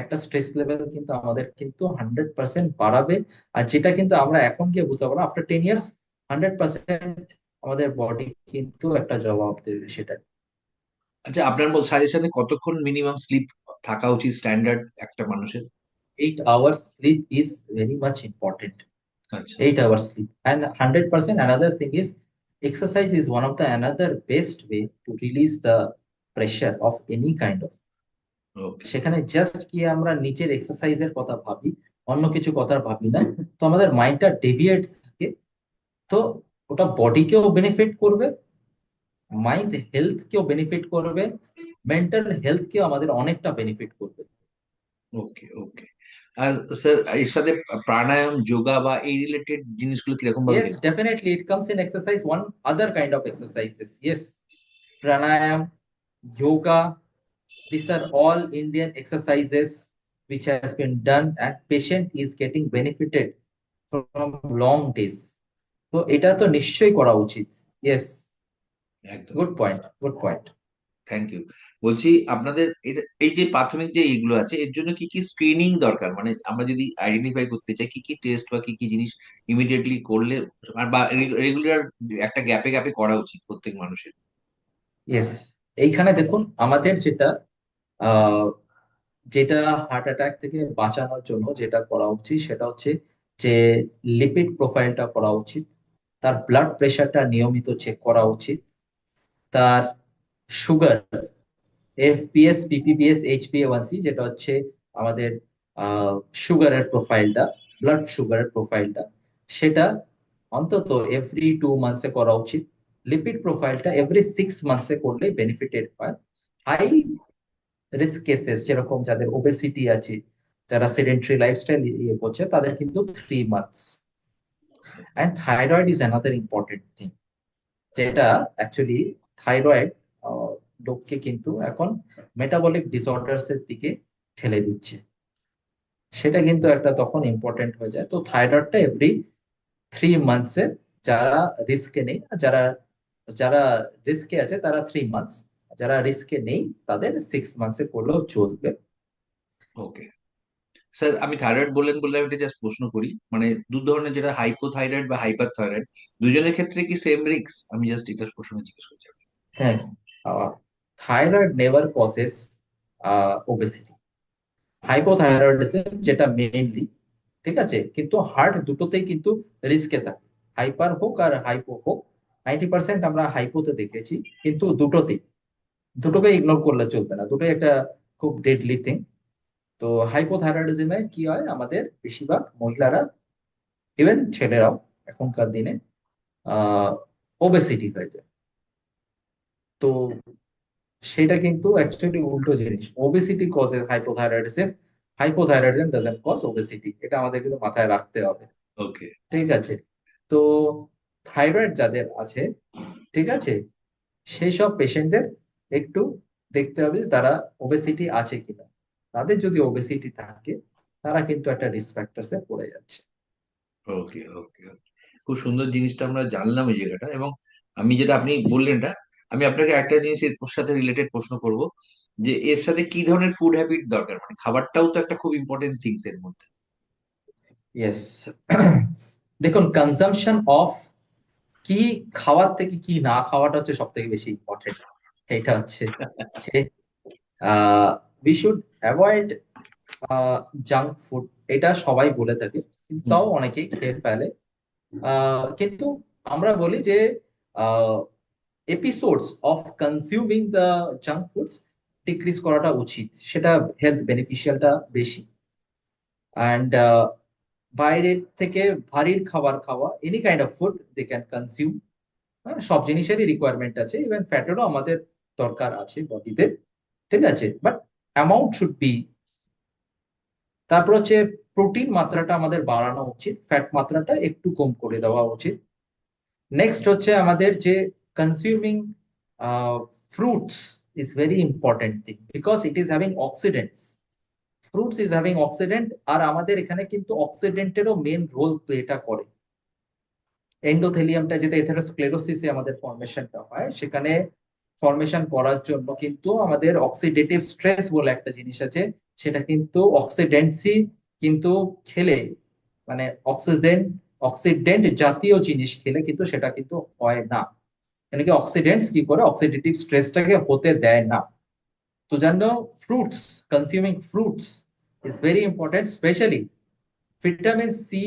একটা স্ট্রেস লেভেল কিন্তু আমাদের কিন্তু 100% বাড়াবে। আর যেটা কিন্তু আমরা এখন গিয়ে বুঝতে পারবো, আফটার 10 ইয়ার্স 100% আমাদের বডি কিন্তু একটা জবাব দেবে সেটা। আচ্ছা, আপনার সাজেশনে কতক্ষণ মিনিমাম স্লিপ থাকা উচিত স্ট্যান্ডার্ড একটা মানুষের? 8 hours sleep is very much important. আচ্ছা। 8 hours sleep, and 100% another thing is exercise is one of the another best way to release the pressure of any kind of, ওকে। সেখানে জাস্ট কি আমরা নিচের এক্সারসাইজের কথা ভাবি, অন্য কিছু কথা ভাবি না, তো আমাদের মাইন্ডটা ডেভিয়েট থাকে, তো ওটা বডিকেও বেনিফিট করবে, মাইন্ড হেলথ কেও বেনিফিট করবে, মেন্টাল হেলথ কেও আমাদের অনেকটা বেনিফিট করবে। ওকে ওকে। আর স্যার এর সাথে প্রাণায়াম, যোগা বা এই রিলেটেড জিনিসগুলো কিরকম ভাবে Yes, দেখবেন? definitely it comes in exercise, one other kind of exercises. Yes, pranayam, yoga, these are all Indian exercises which has been done and patient is getting benefited from long days. তো এটা তো নিশ্চয়ই করা উচিত। Yes, একদম। good point, good point. Thank you. বলছি আপনাদের এই যে প্রাথমিক যে এইগুলো আছে, এর জন্য কি কি স্ক্রিনিং দরকার, মানে আমরা যদি আইডেন্টিফাই করতে চাই কি কি টেস্ট বা কি কি জিনিস ইমিডিয়েটলি করলে, বা রেগুলার একটা গ্যাপে গ্যাপে করা উচিত প্রত্যেক মানুষের? Yes, এইখানে দেখুন, আমাদের যেটা আহ যেটা হার্ট অ্যাটাক থেকে বাঁচানোর জন্য যেটা করা উচিত, সেটা হচ্ছে যে লিপিড প্রোফাইলটা করা উচিত, তার ব্লাড প্রেশারটা নিয়মিত চেক করা উচিত, তার সুগার, এফপিএস, পিপিবিএস, এইচবিএ1সি, যেটা হচ্ছে আমাদের সুগারের প্রোফাইলটা, ব্লাড সুগারের প্রোফাইলটা, সেটা অন্তত এভরি 2 মান্থসে করা উচিত। লিপিড প্রোফাইলটা এভরি 6 মান্থসে করলে বেনিফিটেড হয়। হাই রিস্ক কেসেস, যেরকম যাদের ওবেসিটি আছে, যারা সেডেন্টারি লাইফস্টাইল ইয়ে করছে, তাদের কিন্তু 3 months. And thyroid is another important thing, যেটা অ্যাকচুয়ালি থাইরয়েড লোককে কিন্তু এখন মেটাবলিক ডিসঅর্ডার্স এর দিকে ঠেলে দিচ্ছে। সেটা কিন্তু একটা তখন ইম্পর্টেন্ট হয়ে যায়। তো থাইরয়েডটা এভরি 3 মান্থসে, যারা রিস্কে নেই, যারা যারা রিস্কে আছে তারা 3 মান্থস, যারা রিস্কে নেই তাদের 6 মান্থসে করলেও চলবে। ওকে স্যার, আমি থাইরয়েড বললেন বললে আমি একটা জাস্ট প্রশ্ন করি, মানে দু ধরনের, যেটা হাইপোথাইরয়েড বা হাইপার থাইরয়েড, দুজনের ক্ষেত্রে কি সেম রিস্ক? আমি জাস্ট এটা প্রশ্ন জিজ্ঞেস করছি। হ্যাঁ, thyroid never causes obesity. Hypothyroidism যেটা মেইনলি, ঠিক আছে, কিন্তু হার্ট দুটোতেই কিন্তু রিস্কে থাকে, হাইপার হোক আর হাইপো হোক। 90% আমরা হাইপোতে দেখেছি, কিন্তু দুটোতেই, দুটোকে ইগনোর করলে চলবে না, দুটোই একটা খুব ডেডলি থিং। তো হাইপোথাইরয়েডিজমে কি হয়, আমাদের বেশিরভাগ মহিলারা, ইভেন ছেলেরাও এখনকার দিনে ওবেসিটি হয়ে যায়। তো সেটা কিন্তু অ্যাকচুয়ালি উল্টো জিনিস, obesity causes hypothyroidism, hypothyroidism doesn't cause obesity, এটা আমাদের কিন্তু মাথায় রাখতে হবে। ওকে। ঠিক আছে। তো থাইরয়েড যাদের আছে, ঠিক আছে, সেই সব পেশেন্টদের একটু দেখতে হবে যে তারা ওবেসিটি আছে কিনা। তাদের যদি ওবেসিটি থাকে, তারা কিন্তু একটা রিস্ক ফ্যাক্টরসে পড়ে যাচ্ছে। ওকে ওকে খুব সুন্দর জিনিসটা আমরা জানলাম এই জায়গাটা। এবং আমি যেটা আপনি বললেন এটা, আমি আপনাকে একটা জিনিস এর সাথে রিলেটেড প্রশ্ন করব, যে এর সাথে কি ধরনের ফুড হ্যাবিট দরকার, মানে খাবারটাও তো একটা খুব ইম্পর্টেন্ট থিংস এর মধ্যে। ইয়েস। দেখুন, কনজাম্পশন অফ কি খাওয়ার থেকে কি না খাওয়াটা হচ্ছে সব থেকে বেশি ইম্পর্টেন্ট। এটা হচ্ছে যে we should avoid junk food, এটা সবাই বলে থাকে, কিন্তু হুম। তাও অনেকেই খেয়ে ফেলে। কিন্তু আমরা বলি যে episodes of consuming the junk foods decrease করাটা উচিত, সেটা হেলথ বেনিফিশিয়ালটা বেশি। অ্যান্ড বাইরের থেকে ভারীর খাবার খাওয়া, any kind of food they can consume. সব জিনিসেরই রিকোয়ারমেন্ট আছে, ইভেন ফ্যাটেরও আমাদের দরকার আছে বডিতে, ঠিক আছে, বাট অ্যামাউন্ট শুড বি। তারপর হচ্ছে প্রোটিন মাত্রাটা আমাদের বাড়ানো উচিত, ফ্যাট মাত্রাটা একটু কম করে দেওয়া উচিত। নেক্সট হচ্ছে আমাদের যে consuming fruits is very important thing, because it is having oxidants. Fruits is having oxidant, আর আমাদের এখানে কিন্তু অক্সিডেন্টেরও মেন রোল প্লেটা করে। এন্ডোথেলিয়ামটা যেটা এথেরোস্ক্লেরোসিসে আমাদের ফর্মেশনটা হয়, সেখানে ফর্মেশন করার জন্য কিন্তু আমাদের অক্সিডেটিভ স্ট্রেস বলে একটা জিনিস আছে, সেটা কিন্তু অক্সিডেন্টসই কিন্তু খেলে, মানে অক্সিডেন্ট জাতীয় জিনিস খেলে কিন্তু সেটা কিন্তু হয় না। কেন কি, অক্সিডেন্টস কি করে অক্সিডেটিভ স্ট্রেসটাকে হতে দেয় না। তো জানো, fruits, consuming fruits is very important, specially vitamin C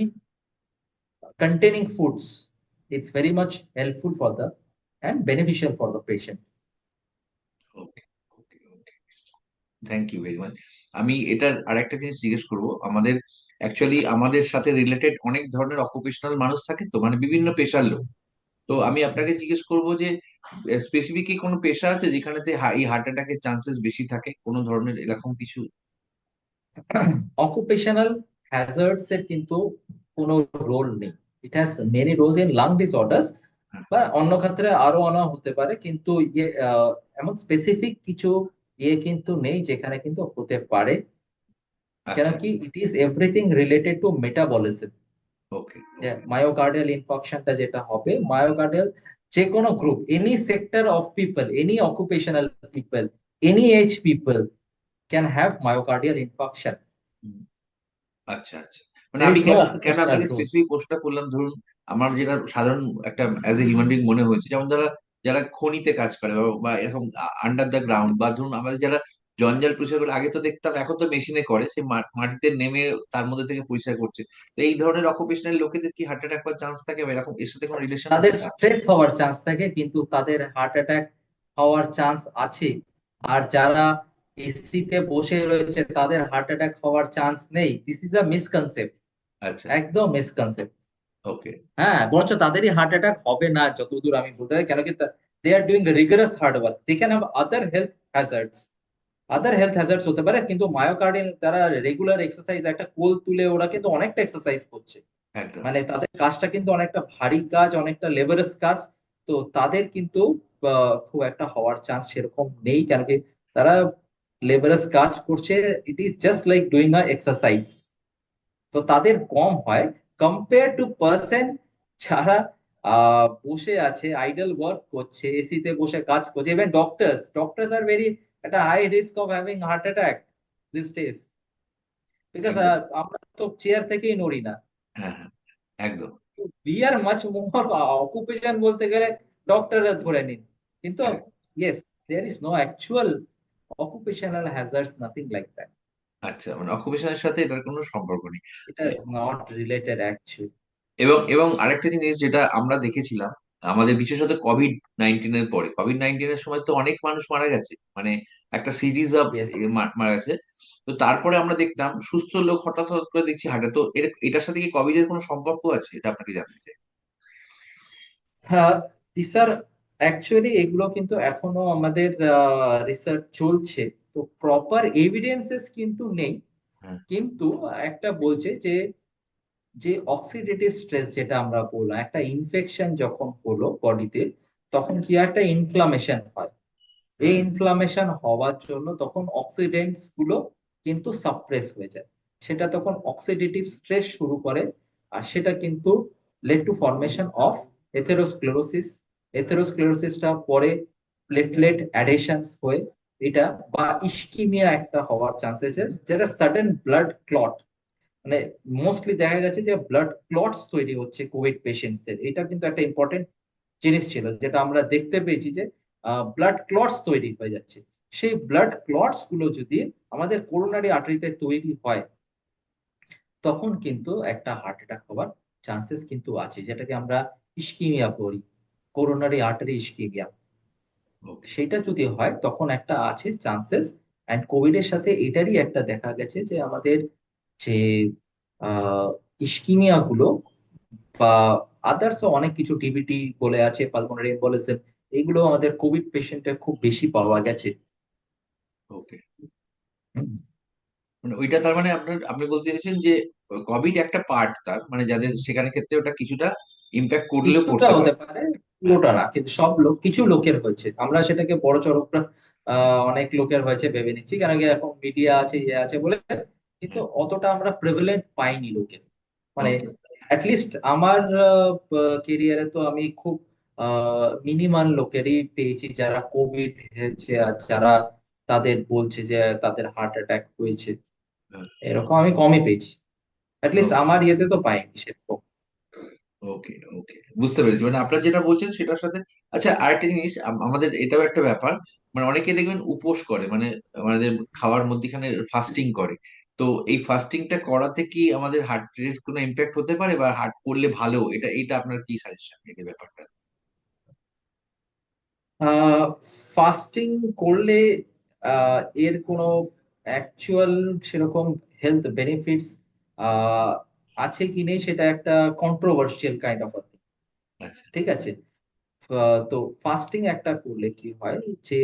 containing foods. It's very much helpful for the and beneficial for the patient. Okay okay okay thank you very much. আমি এটার আরেকটা জিনিস জিজ্ঞেস করব, আমাদের অ্যাকচুয়ালি আমাদের সাথে রিলেটেড অনেক ধরনের অকুপেশনাল মানুষ থাকে, তো মানে বিভিন্ন পেশার লোক। তো আমি আপনাকে জিজ্ঞেস করব যে স্পেসিফিক কি কোনো পেশা আছে যেখানেতে এই হার্ট অ্যাটাকের চান্সেস বেশি থাকে, কোনো ধরনের এরকম কিছু? Occupational hazards এর কিন্তু কোনো রোল নেই। It has many roles in lung disorders, বা অন্য ক্ষেত্রে আরো অনেক হতে পারে, কিন্তু ইয়ে এমন স্পেসিফিক কিছু ইয়ে কিন্তু নেই যেখানে কিন্তু হতে পারে। কেন আচ্ছা কি, আচ্ছা। It is everything related to metabolism. Okay okay myocardial ইনফাকশনটা যেটা হবে, মায়োকার্ডিয়াল যে কোনো group, any sector of people, any occupational people, any age people can have myocardial infarction. আচ্ছা আচ্ছা। মানে দেয়ার আমি ইজ নো কেন কেন অকুপেশনাল আপনাকে রুল। স্পেসিফিক প্রশ্নটা করলাম, ধরুন আমার যেটা সাধারণ একটা অ্যাজ এ হিউম্যান বিং মনে হয়েছে, যেমন যারা যারা খনিতে কাজ করে বা এরকম আন্ডার দ্য গ্রাউন্ড, বা ধরুন আমাদের যারা জঞ্জাল পরিষ্কার করে, আগে তো দেখতাম, এখন তো মেশিনে করে, সে মাটিতে নেমে তার মধ্যে থেকে পরিষ্কার করছে। তো এই ধরনের অকুপেশনাল লোকেদের কি হার্ট অ্যাটাক হওয়ার চান্স থাকে, বা এরকম এর সাথে কোনো রিলেশন আছে? তাদের স্ট্রেস হওয়ার চান্স থাকে, কিন্তু তাদের হার্ট অ্যাটাক হওয়ার চান্স আছে। আর যারা এসিতে বসে রয়েছে তাদের হার্ট অ্যাটাক হওয়ার চান্স নেই, দিস ইজ আ মিসকনসেপ্ট, আচ্ছা। একদম মিসকনসেপ্ট। ওকে হ্যাঁ, বরঞ্চ তাদেরই হার্ট অ্যাটাক হবে না যতদূর আমি বলতে পারি, কেন কি they are doing rigorous hard work, they can have other health hazards. Other health hazards হতে পারে, কিন্তু মায়োকার্ডিয়াল তারা রেগুলার এক্সারসাইজ, একটা কোল তুলে ওরা কিন্তু অনেকটা এক্সারসাইজ করছে, একদম। মানে তাদের কাজটা কিন্তু অনেকটা ভারী কাজ, অনেকটা লেবারাস কাজ। তো তাদের কিন্তু খুব একটা হওয়ার চান্স সেরকম নেই, কেন কি তারা লেবারাস কাজ করছে, it is just like doing a exercise. তো তাদের কম হয় কম্পেয়ার টু পার্সন যারা বসে আছে, আইডল ওয়ার্ক করছে, এসিতে বসে কাজ করছে। ইভেন ডক্টরস আর ভেরি একটা high risk of having heart attack these days, because একদম। আমরা তো চেয়ার থেকেই নড়ি না। হ্যাঁ, হ্যাঁ, একদম। Be are much more occupation বলতে গেলে ডক্টররা ধরে নিন, কিন্তু হ্যাঁ। Yes, there is no actual occupational hazards, nothing like that. আচ্ছা, মানে অকুপেশনের সাথে এটার কোনো সম্পর্ক নেই। It is not related actually. এবং এবং আরেকটা জিনিস যেটা আমরা দেখেছিলাম, আমাদের বিশেষত কোভিড-19 এর পরে, কোভিড-19 এর সময় তো অনেক মানুষ মারা গেছে, মানে একটা সিরিজ অফ ইয়েস। মারা গেছে। তো তারপরে আমরা দেখতাম সুস্থ লোক হঠাৎ হঠাৎ করে দেখছি হাঁটে। তো এটার সাথে কি কোভিড এর কোনো সম্পর্ক আছে, এটা আপনাকে জানতে চাই। হ্যাঁ, স্যার, অ্যাকচুয়ালি এগুলো কিন্তু এখনো আমাদের রিসার্চ চলছে, তো প্রপার এভিডেন্সেস কিন্তু নেই। হ্যাঁ। কিন্তু একটা বলছে যে যে অক্সিডেটিভ স্ট্রেস যেটা আমরা বললাম, একটা ইনফেকশন যখন হলো বডিতে, তখন কি একটা ইনফ্লামেশন হয়। এই হ্যাঁ। ইনফ্লামেশন হওয়ার জন্য তখন অক্সিডেন্টস গুলো কিন্তু সাপ্রেস হয়ে যায়, সেটা তখন অক্সিডেটিভ স্ট্রেস শুরু করে। আর সেটা কিন্তু led to formation of atherosclerosis. এথেরোস্ক্লেরোসিসটা পরে প্লেটলেট অ্যাডেশনস হয়ে এটা বা ইস্কিমিয়া একটা হওয়ার চান্সেস, যেটা সাডেন ব্লাড ক্লট, মানে মোস্টলি দেখা গেছে যে ব্লাড ক্লটস তৈরি হচ্ছে কোভিড পেশেন্টসদের। এটা কিন্তু একটা ইম্পর্টেন্ট জিনিস ছিল যেটা আমরা দেখতে পেয়েছি, যে ব্লাড ক্লটস তৈরি হয়ে যাচ্ছে। সেই ব্লাড ক্লটস গুলো যদি আমাদের করোনারি আর্টারিতে তৈরি হয়, তখন কিন্তু একটা হার্ট অ্যাটাক হওয়ার চান্সেস কিন্তু আছে, যেটাকে আমরা ইস্কিমিয়া বলি, করোনারি আর্টারি ইস্কিমিয়া। ওকে। সেটা যদি হয় তখন একটা আছে চান্সেস। অ্যান্ড কোভিড এর সাথে এটারই একটা দেখা গেছে যে আমাদের যে ইস্কিমিয়া গুলো বা আদার্স অনেক কিছু, টিবিটি বলে আছে, পালমোনারি এম্বোলিজম, এগুলো আমাদের কোভিড পেশেন্টে খুব বেশি পাওয়া গেছে। ওকে। হুম। মানে ওইটা তার মানে আপনি বলতে চাইছেন যে কোভিড একটা পার্ট, তার মানে যাদের সেখানে ক্ষেত্রে ওটা কিছুটা ইম্প্যাক্ট করলেও কিছুটা পড়তে হতে পারে। পারে, হ্যাঁ। পুরোটা না, কিন্তু সব লোক, কিছু লোকের হয়েছে, আমরা সেটাকে বড় চড়কটা অনেক লোকের হয়েছে ভেবে নিচ্ছি, কারণ কি এখন মিডিয়া আছে, ইয়ে আছে বলে। কিন্তু হ্যাঁ। অতটা আমরা প্রেভেলেন্ট পাইনি লোকের, মানে ওকে। অ্যাটলিস্ট আমার কেরিয়ারে তো আমি খুব মিনিমাম লোকেরই পেয়েছি যারা কোভিড হয়েছে, আর যারা তাদের বলছে যে তাদের হার্ট অ্যাটাক হয়েছে, এরকম আমি কমই পেয়েছি। অ্যাটলিস্ট ওকে। আমার ইয়েতে তো পাইনি সেরকম। ওকে। ওকে, বুঝতে পেরেছি। মানে আপনার যেটা বলছেন সেটার সাথে, আচ্ছা আরেকটা জিনিস, আমাদের এটাও একটা ব্যাপার, মানে অনেকে দেখবেন উপোস করে, মানে আমাদের খাওয়ার মধ্যখানে ফাস্টিং করে। তো এই ফাস্টিংটা করাতে কি আমাদের হার্ট রেট কোনো ইম্প্যাক্ট হতে পারে, বা হার্ট করলে ভালো, এটা এটা আপনার কি সাজেশন এই ব্যাপারটা? ফাস্টিং করলে এর কোনো অ্যাকচুয়াল সেরকম হেলথ বেনিফিটস আছে কি নেই, সেটা একটা কন্ট্রোভার্সিয়াল কাইন্ড অফ, আচ্ছা। ঠিক আছে। তো ফাস্টিং একটা করলে কি হয়, যে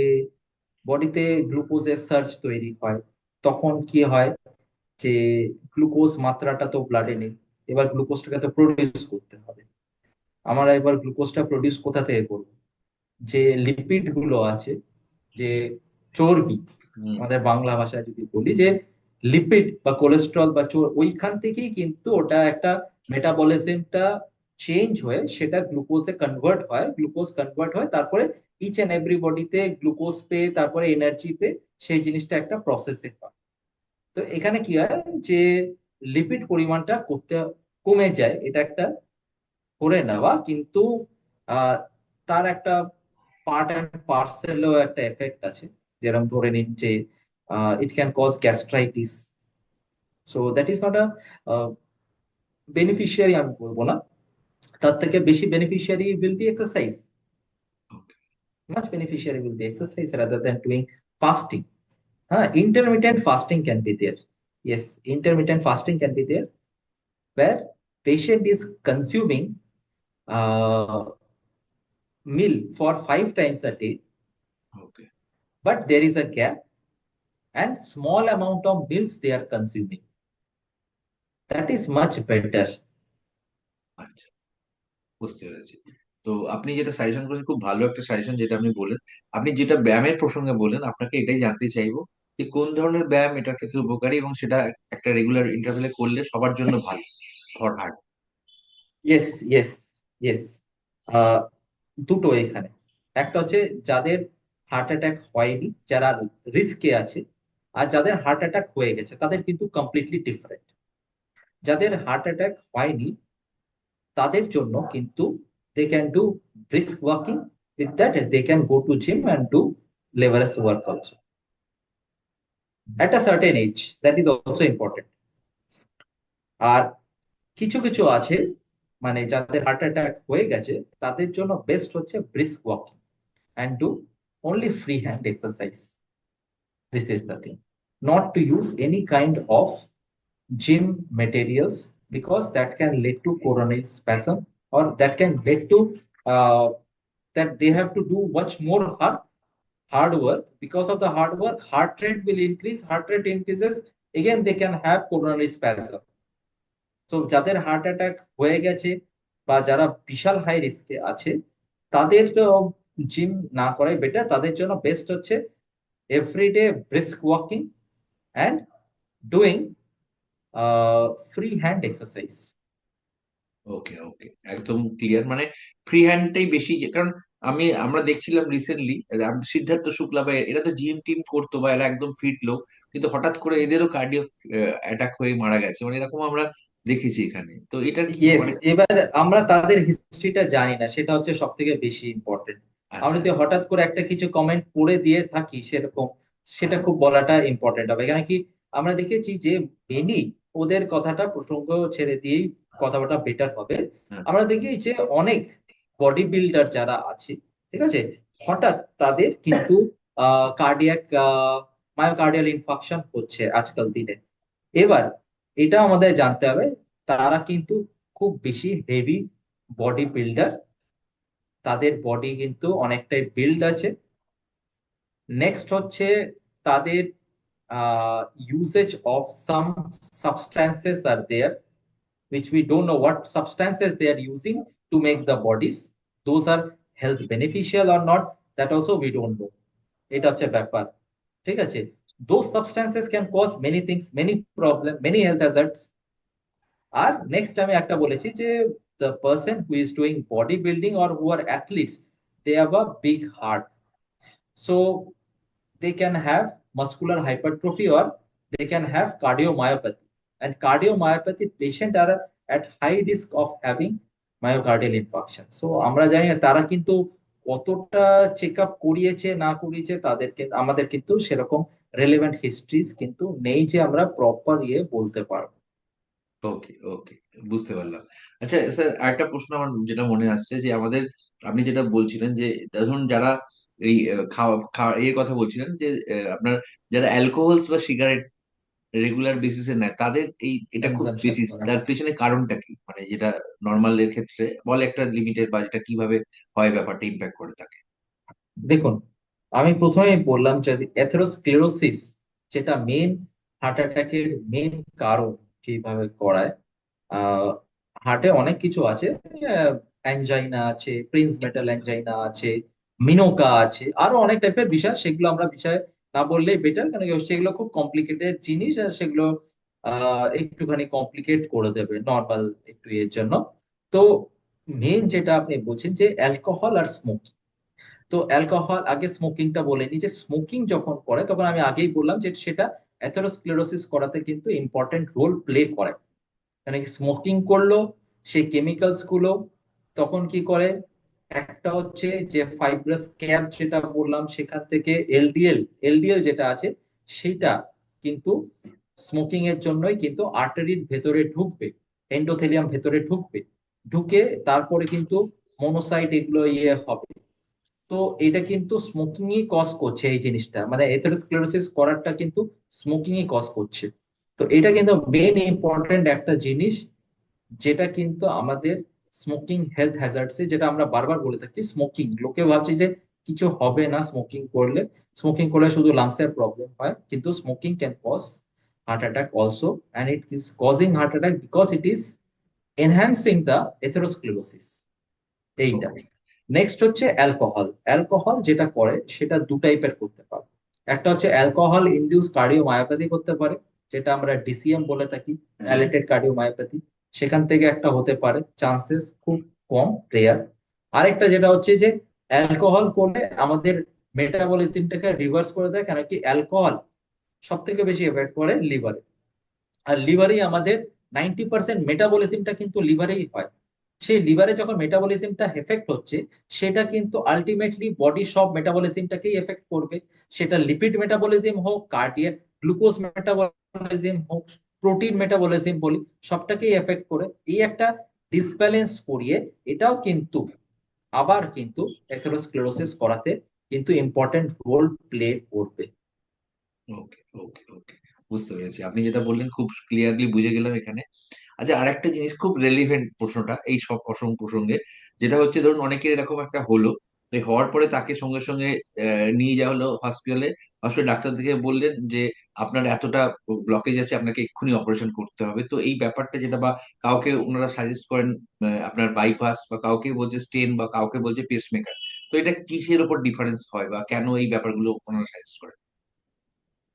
বডিতে গ্লুকোজের সার্জ তৈরি হয়। তখন কি হয়, যে গ্লুকোজ মাত্রাটা তো ব্লাডে নেই, এবার গ্লুকোজটাকে তো প্রডিউস করতে হবে। আমরা এবার গ্লুকোজটা প্রডিউস কোথা থেকে করবো? যে লিপিড গুলো আছে, যে চর্বি, হুম। আমাদের বাংলা ভাষায় যদি বলি যে লিপিড বা কোলেস্ট্রল বা ওইখান থেকেই কিন্তু ওটা একটা মেটাবলিজমটা চেঞ্জ হয়ে সেটা গ্লুকোজে কনভার্ট হয়, গ্লুকোজ কনভার্ট হয়, তারপরে ইচ এন্ড এভরি বডিতে গ্লুকোজ পেয়ে তারপরে এনার্জি পেয়ে সেই জিনিসটা একটা প্রসেসে হয়। তো এখানে কি হয়, যে লিপিড পরিমাণটা কমে যায়, এটা একটা করে নেওয়া, কিন্তু আহ তার একটা পার্ট অ্যান্ড পার্সেলও একটা এফেক্ট আছে। যেরকম ধরে নিন যে it can cause gastritis, so that is not a beneficiary আমি বলবো না, তার থেকে বেশি beneficiary will be exercise, okay. much beneficiary will be exercise rather than doing fasting. Intermittent fasting can be there. Yes, intermittent fasting can be there, where patient is consuming uh, meal for 5 times a day, okay. but there is a gap and small amount of meals they are consuming. That is much better. আচ্ছা, বুঝতে পেরেছি। তো আপনি যেটা সাজেশন করেছেন খুব ভালো একটা সাজেশন যেটা আপনি বললেন। আপনি যেটা ব্যায়ামের প্রসঙ্গে বললেন, আপনাকে এটাই জানতে চাইবো যে কোন ধরনের ব্যায়াম এটার ক্ষেত্রে উপকারী এবং সেটা একটা রেগুলার ইন্টারভেলে করলে সবার জন্য ভালো for heart. Yes, yes, yes. দুটো এখানে, একটা হচ্ছে যাদের হার্ট অ্যাটাক হয়নি, যারা রিস্কে আছে, আর যাদের হার্ট অ্যাটাক হয়ে গেছে তাদের কিন্তু কমপ্লিটলি ডিফারেন্ট। যাদের হার্ট অ্যাটাক হয়নি তাদের জন্য কিন্তু they can do brisk walking, with that they can go to gym and do leverage work also at a certain age. That is also important. আর কিছু কিছু আছে, মানে যাদের হার্ট অ্যাটাক হয়ে গেছে তাদের জন্য বেস্ট হচ্ছে brisk walking and do only free hand exercise. This is the thing. Not to use any kind of gym materials, because that can lead to coronary spasm, or that can lead to that they have to do much more hard work. Because of the hard work, heart rate will increase. Heart rate increases, again they can have coronary spasm. So যাদের হার্ট অ্যাটাক হয়ে গেছে বা যারা বিশাল হাই রিস্কে আছে তাদের জিম না করাই বেটার। তাদের জন্য বেস্ট হচ্ছে everyday brisk walking and doing free hand exercise. Okay, okay, একদম ক্লিয়ার। মানে ফ্রি হ্যান্ডটাই বেশি কারণ আমরা দেখছিলাম রিসেন্টলি সিদ্ধার্থ শুক্লা বা এরা তো জিম টিম করতো বা এরা একদম ফিট লোক, কিন্তু হঠাৎ করে এদেরও কার্ডিও অ্যাটাক হয়ে মারা গেছে, মানে এরকম আমরা দেখেছি এখানে। তো এটার কি ইয়েস, মানে? এবার আমরা তাদের হিস্ট্রিটা জানি না, সেটা হচ্ছে সব থেকে বেশি ইম্পর্টেন্ট। আমরা আচ্ছা, যদি হঠাৎ করে একটা কিছু কমেন্ট পড়ে দিয়ে থাকি সেরকম, সেটা হ্যাঁ, খুব বলাটা ইম্পর্টেন্ট হবে। এখানে কি আমরা দেখেছি যে মেনি ওদের কথাটা প্রসঙ্গ ছেড়ে দিয়েই কথা বলাটা বেটার হবে। হ্যাঁ, আমরা দেখি যে অনেক বডি বিল্ডার যারা আছে, ঠিক আছে, হঠাৎ তাদের কিন্তু কার্ডিয়াক মায়োকার্ডিয়াল ইনফাকশন হচ্ছে আজকাল দিনে। এবার এটা আমাদের জানতে হবে তারা কিন্তু খুব বেশি হেভি বডি বিল্ডার, তাদের বডি কিন্তু অনেকটাই বিল্ড আছে। নেক্সট হচ্ছে তাদের usage of some substances are there, which we don't know what substances they are using to make the bodies. Those are health beneficial or not, that also we don't know. এটা হচ্ছে ব্যাপার, ঠিক আছে। Those substances can cause many things, many problem, many health hazards. R next আমি একটা বলেছি যে the person who is doing bodybuilding or who are athletes, they have a big heart, so they can have muscular hypertrophy or they can have cardiomyopathy, and cardiomyopathy patient are at high risk of having myocardial infarction. So আমরা জানি না তারা কিন্তু কতটা চেক আপ করিয়েছে না করিয়েছে, তাদেরকে আমাদের কিন্তু সেরকম রেলেভেন্ট হিস্ট্রিজ কিন্তু নেই যে আমরা প্রপার বলতে পারবো। ওকে, ওকে, বুঝতে পারলাম। আচ্ছা স্যার, আরেকটা প্রশ্ন আমার যেটা মনে আসছে যে আমাদের, আপনি যেটা বলছিলেন যে ধরুন যারা এই খাওয়া খাওয়া এর কথা বলছিলেন যে আপনার যারা অ্যালকোহলস বা সিগারেট রেগুলার বেসিসে নেয় তাদের এটা খুব কনজাম্পশন বেশি, করা, তার পেছনে কারণটা কি? মানে যেটা নর্মাল এর ক্ষেত্রে বলে একটা লিমিটেড বা যেটা কিভাবে হয় ব্যাপারটা ইম্প্যাক্ট করে তাকে। দেখুন আমি প্রথমেই বললাম যে এথেরোস্ক্লেরোসিস যেটা মেন হার্ট অ্যাটাকের মেন কারণ কিভাবে করায়, আহ হার্টে অনেক কিছু আছে, অ্যাঞ্জাইনা আছে, প্রিন্স মেটাল অ্যাঞ্জাইনা আছে, মিনোকা আছে, আরো অনেক টাইপের বিষয়, সেগুলো আমরা বিষয় না বললেই বেটার, কারণ কি সেগুলো খুব কমপ্লিকেটেড জিনিস, আর সেগুলো একটুখানি কমপ্লিকেট করে দেবে নর্মাল একটু এর জন্য। তো মেন যেটা আপনি বলছেন যে অ্যালকোহল আর স্মোকিং, তো অ্যালকোহল আগে স্মোকিংটা বলে নি, যে স্মোকিং যখন করে তখন আমি আগেই বললাম যে সেটা অ্যাথেরোস্ক্লেরোসিস করাতে কিন্তু ইম্পর্টেন্ট রোল প্লে করে। মানে কি স্মোকিং করলো সেই কেমিক্যালস গুলো তখন কি করে, একটা হচ্ছে যে ফাইব্রাস ক্যাপ যেটা বললাম সেখান থেকে এলডিএল, এলডিএল যেটা আছে সেটা কিন্তু স্মোকিং এর জন্যই কিন্তু আর্টারির ভেতরে ঢুকবে, এন্ডোথেলিয়াম ভেতরে ঢুকবে, ঢুকে তারপরে কিন্তু মনোসাইট এগুলো হবে। তো এটা কিন্তু স্মোকিংই কজ করছে, এই জিনিসটা মানে এথেরোস্ক্লেরোসিস করারটা কিন্তু স্মোকিংই কজ করছে। তো এটা কিন্তু মেন ইম্পর্টেন্ট একটা জিনিস, যেটা কিন্তু আমাদের স্মোকিং হেলথ হ্যাজার্ডস, যেটা আমরা বারবার বলে থাকছি, স্মোকিং লোকে ভাবছে যে কিছু হবে না স্মোকিং করলে, স্মোকিং করলে শুধু লাংসের প্রবলেম হয়, কিন্তু smoking can cause heart attack also, and it is causing heart attack because it is enhancing the atherosclerosis, এইটা। ওকে। নেক্সট হচ্ছে অ্যালকোহল। অ্যালকোহল যেটা করে সেটা দু টাইপের করতে পারে। একটা হচ্ছে অ্যালকোহল ইনডিউস কার্ডিওমায়োপ্যাথি করতে পারে, যেটা আমরা ডিসিএম বলে থাকি, ডাইলেটেড কার্ডিওমায়োপ্যাথি। সেখান থেকে একটা হতে পারে, চান্সেস খুব কম, রেয়ার। আরেকটা যেটা হচ্ছে যে অ্যালকোহল করলে আমাদের মেটাবলিজমটাকে রিভার্স করে দেয়, কেন কি অ্যালকোহল সব থেকে বেশি এফেক্ট করে লিভারে। আর লিভারেই আমাদের 90% মেটাবলিজমটা কিন্তু লিভারেই হয়। সেই লিভারে যখন মেটাবলিজমটা এফেক্ট হচ্ছে, সেটা কিন্তু আলটিমেটলি বডি সব মেটাবলিজমটাকেই এফেক্ট করবে। সেটা লিপিড মেটাবলিজম হোক, কার্ডিয়াক গ্লুকোজ মেটাবলিজম হোক, প্রোটিন মেটাবলিজম বলি, সবটাকেই এফেক্ট করে। এই একটা ডিসব্যালেন্স করিয়ে এটাও কিন্তু আবার কিন্তু এথেরোস্ক্লেরোসিস করাতে কিন্তু ইম্পর্টেন্ট রোল প্লে করবে। ওকে, ওকে, ওকে, বুঝতে পেরেছি। আপনি যেটা বললেন খুব ক্লিয়ারলি বুঝে গেলাম এখানে। আচ্ছা, আরেকটা জিনিস, খুব রেলিভেন্ট প্রশ্নটা এই সব প্রসঙ্গে, যেটা হচ্ছে ধরুন অনেকের এরকম একটা হলো, তো এই হওয়ার পরে তাকে সঙ্গে সঙ্গে নিয়ে যাওয়া হলো হসপিটালে। হসপিটাল ডাক্তার থেকে বললেন যে আপনার এতটা ব্লকেজ আছে, আপনাকে এক্ষুনি অপারেশন করতে হবে। তো এই ব্যাপারটা যেটা, বা কাউকে ওনারা সাজেস্ট করেন আপনার বাইপাস, বা কাউকে বলছে স্টেন, বা কাউকে বলছে পেসমেকার। তো এটা কিসের উপর ডিফারেন্স হয়, বা কেন এই ব্যাপারগুলো ওনারা সাজেস্ট করেন?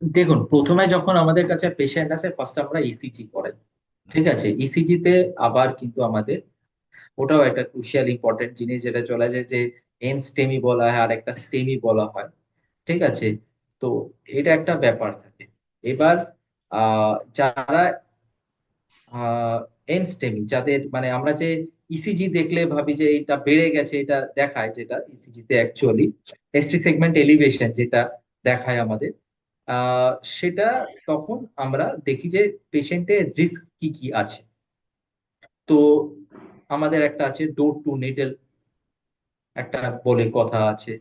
দেখুন, প্রথমে যখন আমাদের কাছে পেশেন্ট আসে, ফার্স্ট আমরা ইসিজি করেন। ঠিক আচ্ছা। আছে, ইসিজি তে আবার কিন্তু আমাদের ওটাও একটা ক্রুশিয়াল ইম্পর্টেন্ট জিনিস, যেটা চলে যায় যে এন স্টেমি বলা হয় আর একটা স্টেমি বলা হয়। ঠিক আছে, তো এটা একটা ব্যাপার থাকে। এবার যারা এন স্টেমি, যাদের মানে আমরা যে ইসিজি দেখলে ভাবি যে এটা বেড়ে গেছে, এটা দেখায় যেটা ইসিজি তে অ্যাকচুয়ালি এসটি সেগমেন্ট এলিভেশন যেটা দেখায় আমাদের, আহ সেটা তখন আমরা দেখি যে পেশেন্টের রিস্ক কি কি আছে। তো আমাদের একটা আছে ডোর টু নিডল, একটা বলে কথা আছে,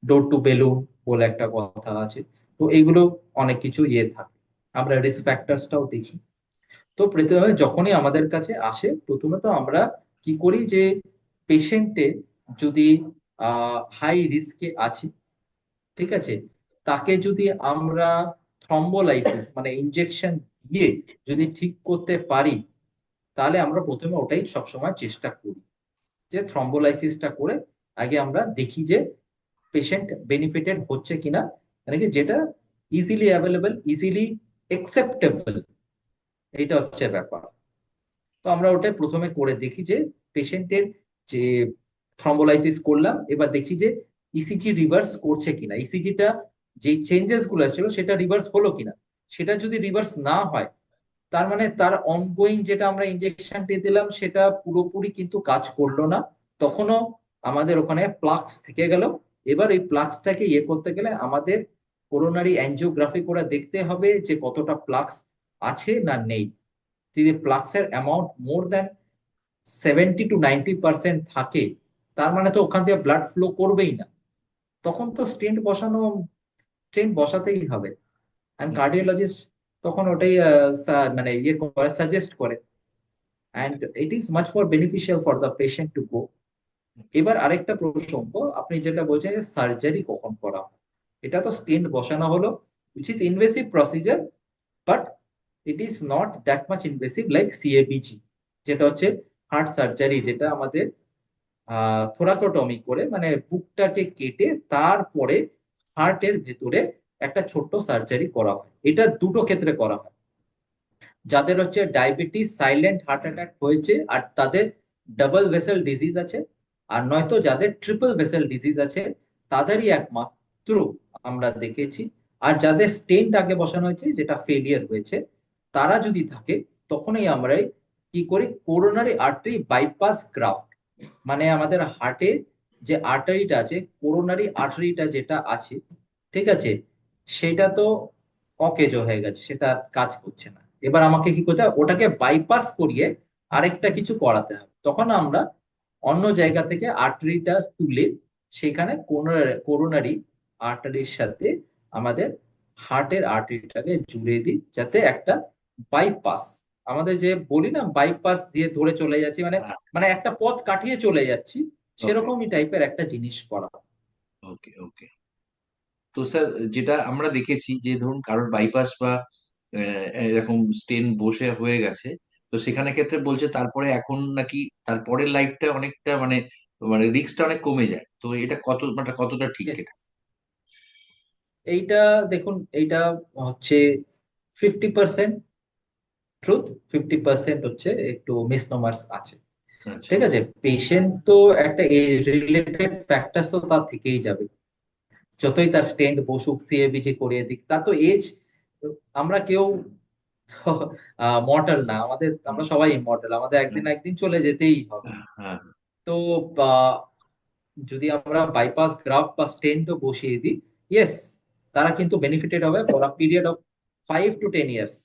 ডোর টু বেলুন বলে একটা কথা আছে। তো এইগুলো অনেক কিছু ইয়ে থাকে, আমরা রিস্ক ফ্যাক্টরসটাও দেখি। তো প্রথমে যখনই আমাদের কাছে আসে, প্রথমে তো আমরা কি করি যে পেশেন্টে যদি হাই রিস্কে আছে, ঠিক আছে, তাকে যদি আমরা থ্রম্বোলাইসিস মানে ইনজেকশন দিয়ে যদি ঠিক করতে পারি, তাহলে আমরা প্রথমে ওটাই সবসময় চেষ্টা করি, যে থ্রম্বোলাইসিসটা করে আগে আমরা দেখি যে পেশেন্ট বেনিফিটেড হচ্ছে কিনা, মানে কি যেটা ইজিলি অ্যাভেলেবল, ইজিলি একসেপ্টেবল, এইটা হচ্ছে ব্যাপার। তো আমরা ওটা প্রথমে করে দেখি যে পেশেন্টের যে থ্রম্বোলাইসিস করলাম, এবার দেখছি যে ইসিজি রিভার্স করছে কিনা, ইসিজিটা যে চেঞ্জেস গুলো ছিল সেটা রিভার্স হলো কিনা। সেটা যদি রিভার্স না হয়, তার মানে তার অনগোয়িং যেটা আমরা ইনজেকশনটি দিলাম সেটা পুরোপুরি কিন্তু কাজ করলো না, তখনও আমাদের ওখানে প্লাক্স থেকে গেল। এবার এই প্লাক্সটাকে ইয়ে করতে গেলে আমাদের কোরোনারি অ্যাঞ্জিওগ্রাফি করে দেখতে হবে যে কতটা প্লাক্স আছে না নেই। যদি প্লাক্সের অ্যামাউন্ট মোর দেন 70 to 90% থাকে, তার মানে তো ওখান থেকে ব্লাড ফ্লো করবেই না, তখন তো স্টেন্ট বসাতেই হবে। অ্যান্ড কার্ডিওলজিস্ট তখন ওটাই মানে ইয়ে করে, সাজেস্ট করে। And it is much more beneficial for the patient to go. এবার আরেকটা প্রসঙ্গ, আপনি যেটা বলছেন যে সার্জারি কখন করা হয়, এটা তো স্টেন্ট বসানো হলো, which is invasive procedure, but it is not that much invasive like CABG, যেটা হচ্ছে হার্ট সার্জারি, যেটা আমাদের থোরাকোটমি করে মানে বুকটাকে কেটে তারপরে হার্টের ভেতরে একটা ছোট্ট সার্জারি করা হয়। এটা দুটো ক্ষেত্রে করা হয়, যাদের হচ্ছে ডায়াবেটিস সাইলেন্ট হার্ট অ্যাটাক হয়েছে আর তাদের ডাবল ভেসেল ডিজিজ আছে, আর নয়তো যাদের ট্রিপল ভেসেল ডিজিজ আছে, তাদেরই একমাত্র আমরা দেখেছি। আর যাদের স্টেন্ট আগে বসানো হয়েছে, যেটা ফেলিয়ার হয়েছে, তারা যদি থাকে, তখনই আমরা কি করি, কোরোনারি আর্টারি বাইপাস গ্রাফট, মানে আমাদের হার্টে যে আর্টারিটা আছে, কোরোনারি আর্টারিটা যেটা আছে, ঠিক আছে, সেটা তো অকেজো হয়ে গেছে, সেটা আর কাজ করছে না। এবার আমাকে কি করতে হবে, ওটাকে বাইপাস করিয়ে আরেকটা কিছু করাতে হবে। তখন আমরা অন্য জায়গা থেকে আর্টারিটা তুলে সেখানে কোরোনারি আর্টারির সাথে আমাদের হার্টের আর্টারিটাকে জুড়ে দিই, যাতে একটা বাইপাস, আমাদের যে বলি না বাইপাস দিয়ে ধরে চলে যাচ্ছি, মানে মানে একটা পথ কাটিয়ে চলে যাচ্ছি, ওকে, সেরকমই টাইপের একটা জিনিস করা। ওকে, ওকে। তো স্যার, যেটা আমরা দেখেছি যে ধরুন কারোর বাইপাস বা এরকম স্টেন বসে হয়ে গেছে, তো সেখানে ক্ষেত্রে বলছে তারপরে এখন নাকি তারপরের লাইফটা অনেকটা মানে মানে রিস্কটা অনেক কমে যায়। তো এটা কতটা ঠিক Yes, এটা? এইটা দেখুন, এইটা হচ্ছে 50% ট্রুথ, 50% হচ্ছে একটু মিসনোমার্স আছে। আচ্ছা। ঠিক আছে, পেশেন্ট তো একটা এজ রিলেটেড ফ্যাক্টর তো তার থেকেই যাবে, যতই তার স্টেন্ট বসুক সিএবিজি করিয়ে দিক, তার তো এজ, আমরা কেউ মর্টাল না, আমরা সবাই ইমর্টাল, আমাদের একদিন হুম, না একদিন চলে যেতেই হবে। হ্যাঁ। তো যদি আমরা বাইপাস গ্রাফ বা স্টেন্টও বসিয়ে দিই, ইয়েস, তারা কিন্তু বেনিফিটেড হবে for a period of 5 to 10 years.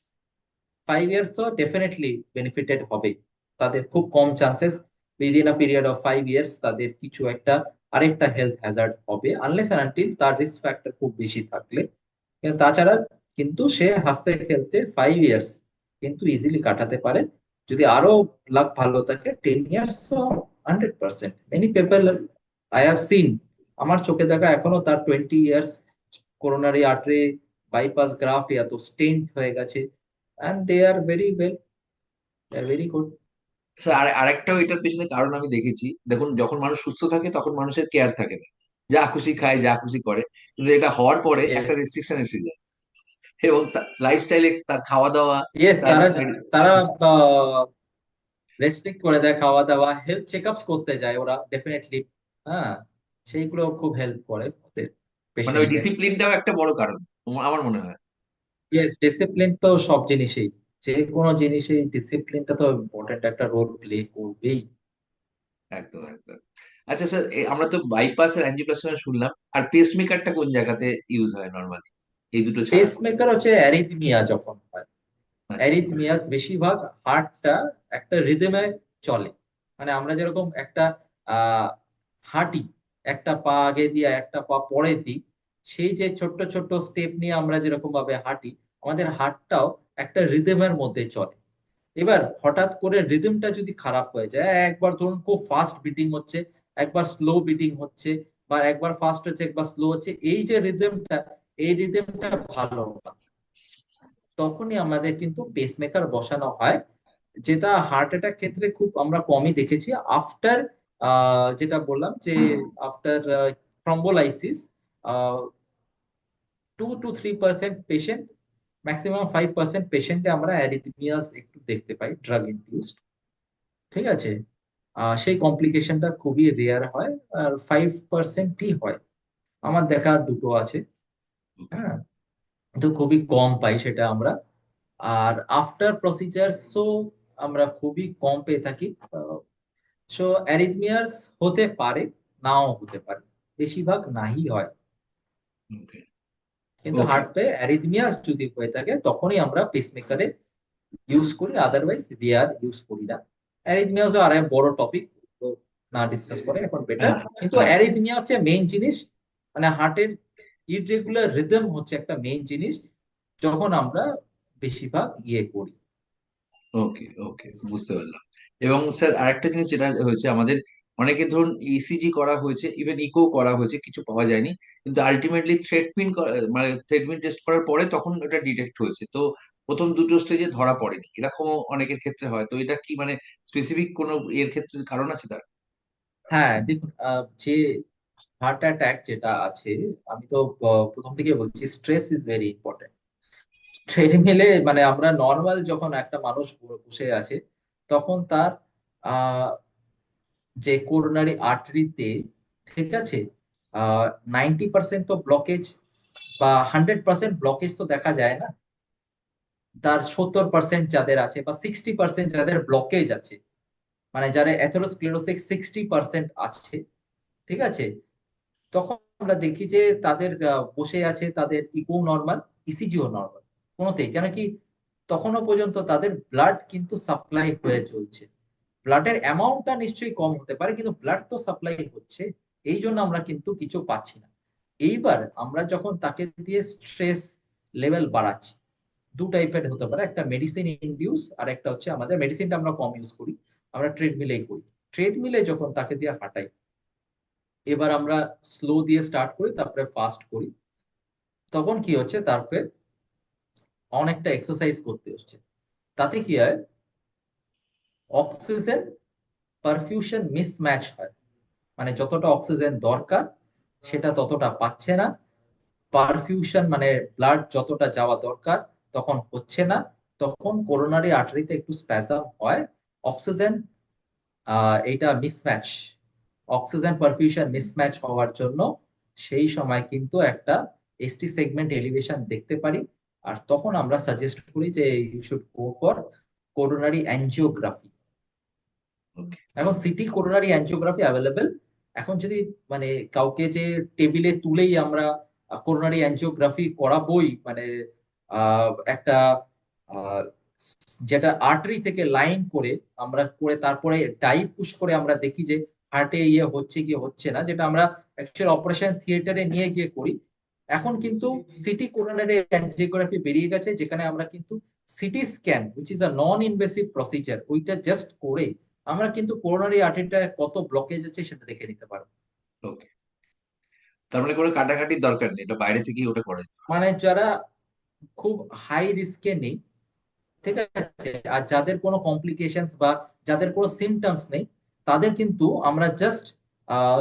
5 years তো ডেফিনেটলি বেনিফিটেড হবে, তাদের খুব কম chances within a period of 5 years তাদের কিছু একটা আরেকটা হেলথ হ্যাজার্ড হবে, আনলেস এন্ড আনটিল তার রিস্ক ফ্যাক্টর খুব বেশি থাকলে। কিন্তু তাছাড়া কিন্তু সে হাসতে খেলতে 5 ইয়ার্স কিন্তু ইজিলি কাটাতে পারে, যদি আরো লাক ভালো থাকে 10 years. 100% many people I have seen, আমার চোখে দেখা এখনো তার 20 ইয়ার্স কোরোনারি আর্টারি বাইপাস গ্রাফট ইয়া তো স্টেন্ট হয়ে গেছে, and they are very well, they are very good. Sir আরেকটাও এটার পেছনে কারণ আমি দেখেছি, দেখুন যখন মানুষ সুস্থ থাকে তখন মানুষের কেয়ার থাকে না, যা খুশি খায় যা খুশি করে। কিন্তু এটা হওয়ার পরে একটা Yes, রেস্ট্রিকশন এসে যায়, এবং লাইফস্টাইলে তার খাওয়া দাওয়া, yes, তার তারা তারা রেস্ট্রিক্ট করে দেয় খাওয়া দাওয়া, হেলথ চেকআপস করতে যায় ওরা ডেফিনেটলি। হ্যাঁ, সেইগুলো খুব হেল্প করে ওদের মানে ওই পেশেন্টদের। ডিসিপ্লিনটাও একটা বড় কারণ আমার মনে হয়। ইয়েস, ডিসিপ্লিন তো সব জিনিসেই, যে কোনো জিনিসেই ডিসিপ্লিনটা তো ইম্পর্টেন্ট একটা রোল প্লে করবেই। একদম একদম। আচ্ছা স্যার, আমরা তো বাইপাস আর অ্যাঞ্জিওপ্লাস্টি শুনলাম, আর পেসমেকারটা কোন জায়গাতে ইউজ হয় নর্মালি, এই দুটো ছাড়া? পেসমেকার হচ্ছে অ্যারিথমিয়া যখন হয়, আচ্ছা। অ্যারিথমিয়াস বেশিরভাগ হার্টটা একটা রিদমে চলে। মানে আমরা যেরকম একটা হাঁটি, একটা পা আগে দিয়ে একটা পা পরে দিই, সেই যে ছোট্ট ছোট্ট স্টেপ নিয়ে আমরা যেরকম ভাবে হাঁটি, আমাদের হার্টটাও একটা রিদমের মধ্যে চলে। এবার হঠাৎ করে রিদমটা যদি খারাপ হয়ে যায়, একবার ধরুন খুব ফাস্ট বিটিং হচ্ছে, একবার স্লো বিটিং হচ্ছে, বা একবার ফাস্ট হচ্ছে একবার স্লো হচ্ছে, এই যে রিদমটা, এই রিদমটা ভালো না, তখনই আমাদের কিন্তু পেসমেকার বসানো হয়, যেটা হার্ট অ্যাটাক ক্ষেত্রে খুব আমরা কমই দেখেছি। আফটার, যেটা বললাম যে after thrombolysis 2 to 3% patient, maximum 5% পেশেন্টে আমরা অ্যারিথমিয়াস একটু দেখতে পাই ড্রাগ ইনডিউসড। ঠিক আছে, সেই কমপ্লিকেশনটা খুবই রেয়ার হয়, আর 5%ই হয়, আমার দেখা দুটো আছে। ওকে। হ্যাঁ, তো খুবই কম পাই সেটা আমরা। আর আফটার প্রসিজার্স তো আমরা খুবই কম পেয়ে থাকি। সো অ্যারিথমিয়াস হতে পারে, নাও হতে পারে, বেশিরভাগ নাহি হয়। ওকে। কিন্তু ওকে। হার্টে অ্যারিথমিয়াস যদি হয়ে থাকে তখনই আমরা পেসমেকারে ইউজ করি, আদারওয়াইজ উই আর ইউজ করি না। অ্যারিথমিয়াস আর এক বড় টপিক, তো না ডিসকাস করে এখন বেটার। হ্যাঁ। কিন্তু হ্যাঁ। অ্যারিথমিয়া হচ্ছে মেইন জিনিস, মানে হার্টের ইররেগুলার রিদম হচ্ছে একটা মেইন জিনিস যখন আমরা বেশিরভাগ ইয়ে করি। ওকে ওকে, বুঝতে পারলাম। এবং স্যার আরেকটা জিনিস যেটা হয়েছে আমাদের, অনেকে ধরুন ইসিজি করা হয়েছে, ইভেন ইকো করা হয়েছে, কিছু পাওয়া যায়নি, কিন্তু আলটিমেটলি থ্রেডপিন মানে থ্রেডপিন টেস্ট করার পরে তখন এটা ডিটেক্ট হয়েছে। তো প্রথম দুটো স্টেজে ধরা পড়েনি, এরকমও অনেকের ক্ষেত্রে হয়। তো এটা কি মানে স্পেসিফিক কোনো এর ক্ষেত্রে কারণ আছে তার? হ্যাঁ দেখুন, যে হার্ট অ্যাটাক যেটা আছে, আমি তো প্রথম থেকে বলছি স্ট্রেস ইজ ভেরি ইম্পর্টেন্ট। ট্রেডমিলে মানে আমরা নর্মাল যখন একটা মানুষ বসে আছে, তখন তার আহ যে করোনারি আর্টারিতে, ঠিক আছে, 90% তো ব্লকেজ, বা 100% ব্লকেজ তো দেখা যায় না, তার 70% যাদের আছে বা 60% যাদের ব্লকেজ আছে, মানে যারা অ্যাথেরোস্ক্লেরোসিস 60% আছে, ঠিক আছে, তখন আমরা দেখি যে তাদের বসে আছে, তাদের ইকো নর্মাল, ইসিজিও নর্মাল, কোনোতেই, কেন কি তখনও পর্যন্ত তাদের ব্লাড কিন্তু সাপ্লাই হয়ে চলছে। ব্লাডের অ্যামাউন্টটা নিশ্চয়ই কম হতে পারে, কিন্তু ব্লাড তো সাপ্লাই হচ্ছে, এই জন্য আমরা কিন্তু কিছু পাচ্ছি না। এইবার আমরা যখন তাকে দিয়ে স্ট্রেস লেভেল বাড়াচ্ছি, দু টাইপের হতে পারে, একটা মেডিসিন ইনডিউস, আর একটা হচ্ছে আমাদের মেডিসিনটা আমরা কম ইউজ করি, আমরা ট্রেডমিলেই করি। ট্রেডমিলে যখন তাকে দিয়ে হাঁটাই, এবার আমরা স্লো দিয়ে স্টার্ট করি তারপরে ফাস্ট করি, তখন কি হচ্ছে, তারপরে অনেকটা এক্সারসাইজ করতে হচ্ছে, তাতে কি হয়, অক্সিজেন পারফিউশন মিসম্যাচ হয়, মানে যতটা অক্সিজেন দরকার সেটা ততটা পাচ্ছে না, পারফিউশন মানে ব্লাড যতটা যাওয়া দরকার তখন হচ্ছে না, তখন করোনারি আর্টারিতে একটু স্প্যাজম হয়। অক্সিজেন এটা মিসম্যাচ, অক্সিজেন পারফিউশন মিসম্যাচ হওয়ার জন্য সেই সময় কিন্তু একটা এসটি সেগমেন্ট এলিভেশন দেখতে পারি। আর তখন আমরা সাজেস্ট করি যে you should go for coronary angiography. Okay. এখন সিটি করোনারি অ্যাঞ্জিওগ্রাফি অ্যাভেলেবেল। এখন যদি মানে কাউকে যে টেবিলে তুলেই আমরা করোনারি অ্যাঞ্জিওগ্রাফি করাবোই, মানে একটা আহ, যেটা আর্টারি থেকে লাইন করে আমরা করে তারপরে ডাই পুশ করে আমরা দেখি যে হার্টে ইয়ে হচ্ছে কি হচ্ছে না, যেটা আমরা অ্যাকচুয়াল অপারেশন থিয়েটারে নিয়ে গিয়ে করি। এখন কিন্তু সিটি করোনারি অ্যাঞ্জিওগ্রাফি বেরিয়ে গেছে, যেখানে আমরা কিন্তু CT scan which is a non invasive procedure, ওইটা জাস্ট করে আমরা কিন্তু করোনারি আর্টারিটা কত ব্লকেজ আছে সেটা দেখে নিতে পারবো। ওকে, তার মানে কোনো কাটাকাটির দরকার নেই, এটা বাইরে থেকেই ওটা করে দিতে মানে যারা খুব হাই রিস্কে নেই, ঠিক আছে, আর যাদের কোনো কমপ্লিকেশনস বা যাদের কোনো সিমটমস নেই, তাদের কিন্তু আমরা জাস্ট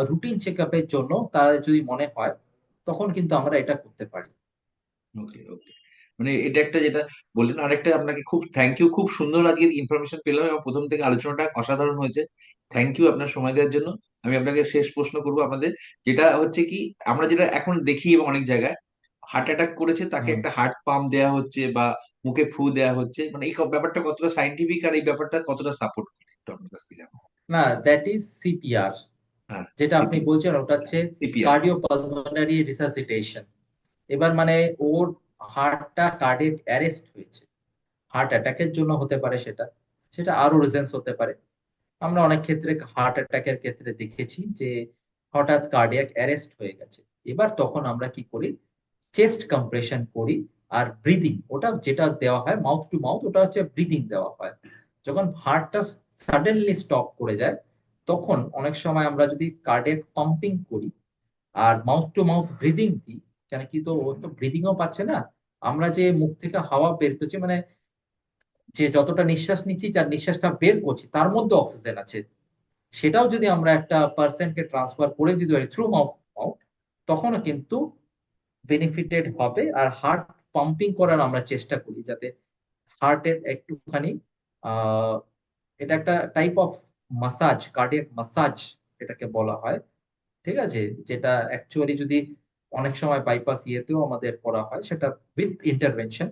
রুটিন চেক আপের জন্য তার যদি মনে হয় তখন কিন্তু আমরা এটা করতে পারি। ওকে ওকে, মানে এটা একটা যেটা বললেন, আরেকটা আপনাকে খুব থ্যাংক ইউ, খুব সুন্দর আজকে ইনফরমেশন পেলাম এবং প্রথম থেকে আলোচনাটা অসাধারণ হয়েছে। থ্যাংক ইউ আপনার সময় দেওয়ার জন্য। আমি আপনাকে শেষ প্রশ্ন করবো আপনাদের, যেটা হচ্ছে কি, আমরা যেটা এখন দেখি এবং অনেক জায়গায় হার্ট অ্যাটাক করেছে তাকে হুম। একটা হার্ট পাম্প দেওয়া হচ্ছে বা মুখে ফু দেওয়া হচ্ছে, মানে এই ব্যাপারটা কতটা সাইন্টিফিক আর এই ব্যাপারটা কতটা সাপোর্ট করে একটু আপনার কাছ থেকে জানবো। না, দ্যাট ইজ সিপিআর। হ্যাঁ, যেটা আপনি সিপিআর। বলছেন ওটা হচ্ছে সিপিআর। Cardiopulmonary resuscitation. এবার মানে ওর হার্টটা কার্ডিয়াক অ্যারেস্ট হয়েছে, হার্ট অ্যাটাকের জন্য হতে পারে, সেটা সেটা আরো রিজনস হতে পারে। আমরা অনেক ক্ষেত্রে হার্ট অ্যাটাকের ক্ষেত্রে দেখেছি যে হঠাৎ কার্ডিয়াক অ্যারেস্ট হয়ে গেছে। এবার তখন আমরা কি করি, চেস্ট কম্প্রেশন করি আর ব্রিদিং, ওটা যেটা দেওয়া হয় মাউথ টু মাউথ, ওটা হচ্ছে ব্রিদিং দেওয়া হয়। যখন হার্টটা সাডেনলি স্টপ করে যায় তখন অনেক সময় আমরা যদি কার্ডিয়াক পাম্পিং করি আর মাউথ টু মাউথ ব্রিদিং দিই, কেন কি, তো ও তো ব্রিদিংও পাচ্ছে না, আমরা যে মুখ থেকে হাওয়া বের করছি মানে যে যতটা নিঃশ্বাস নিচ্ছি যার নিঃশ্বাসটা বের করছি তার মধ্যে অক্সিজেন আছে, সেটাও যদি আমরা একটা পার্সনকে ট্রান্সফার করে দিতে পারি থ্রু মাউথ মাউথ, তখনও কিন্তু বেনিফিটেড হবে। আর হার্ট পাম্পিং করার আমরা চেষ্টা করি যাতে হার্টের একটুখানি আহ এটা একটা type of massage, cardiac massage এটাকে বলা হয়, ঠিক আছে, যেটা অ্যাকচুয়ালি যদি অনেক সময় বাইপাস ইয়েতেও আমাদের করা হয় সেটা উইথ ইন্টারভেনশন।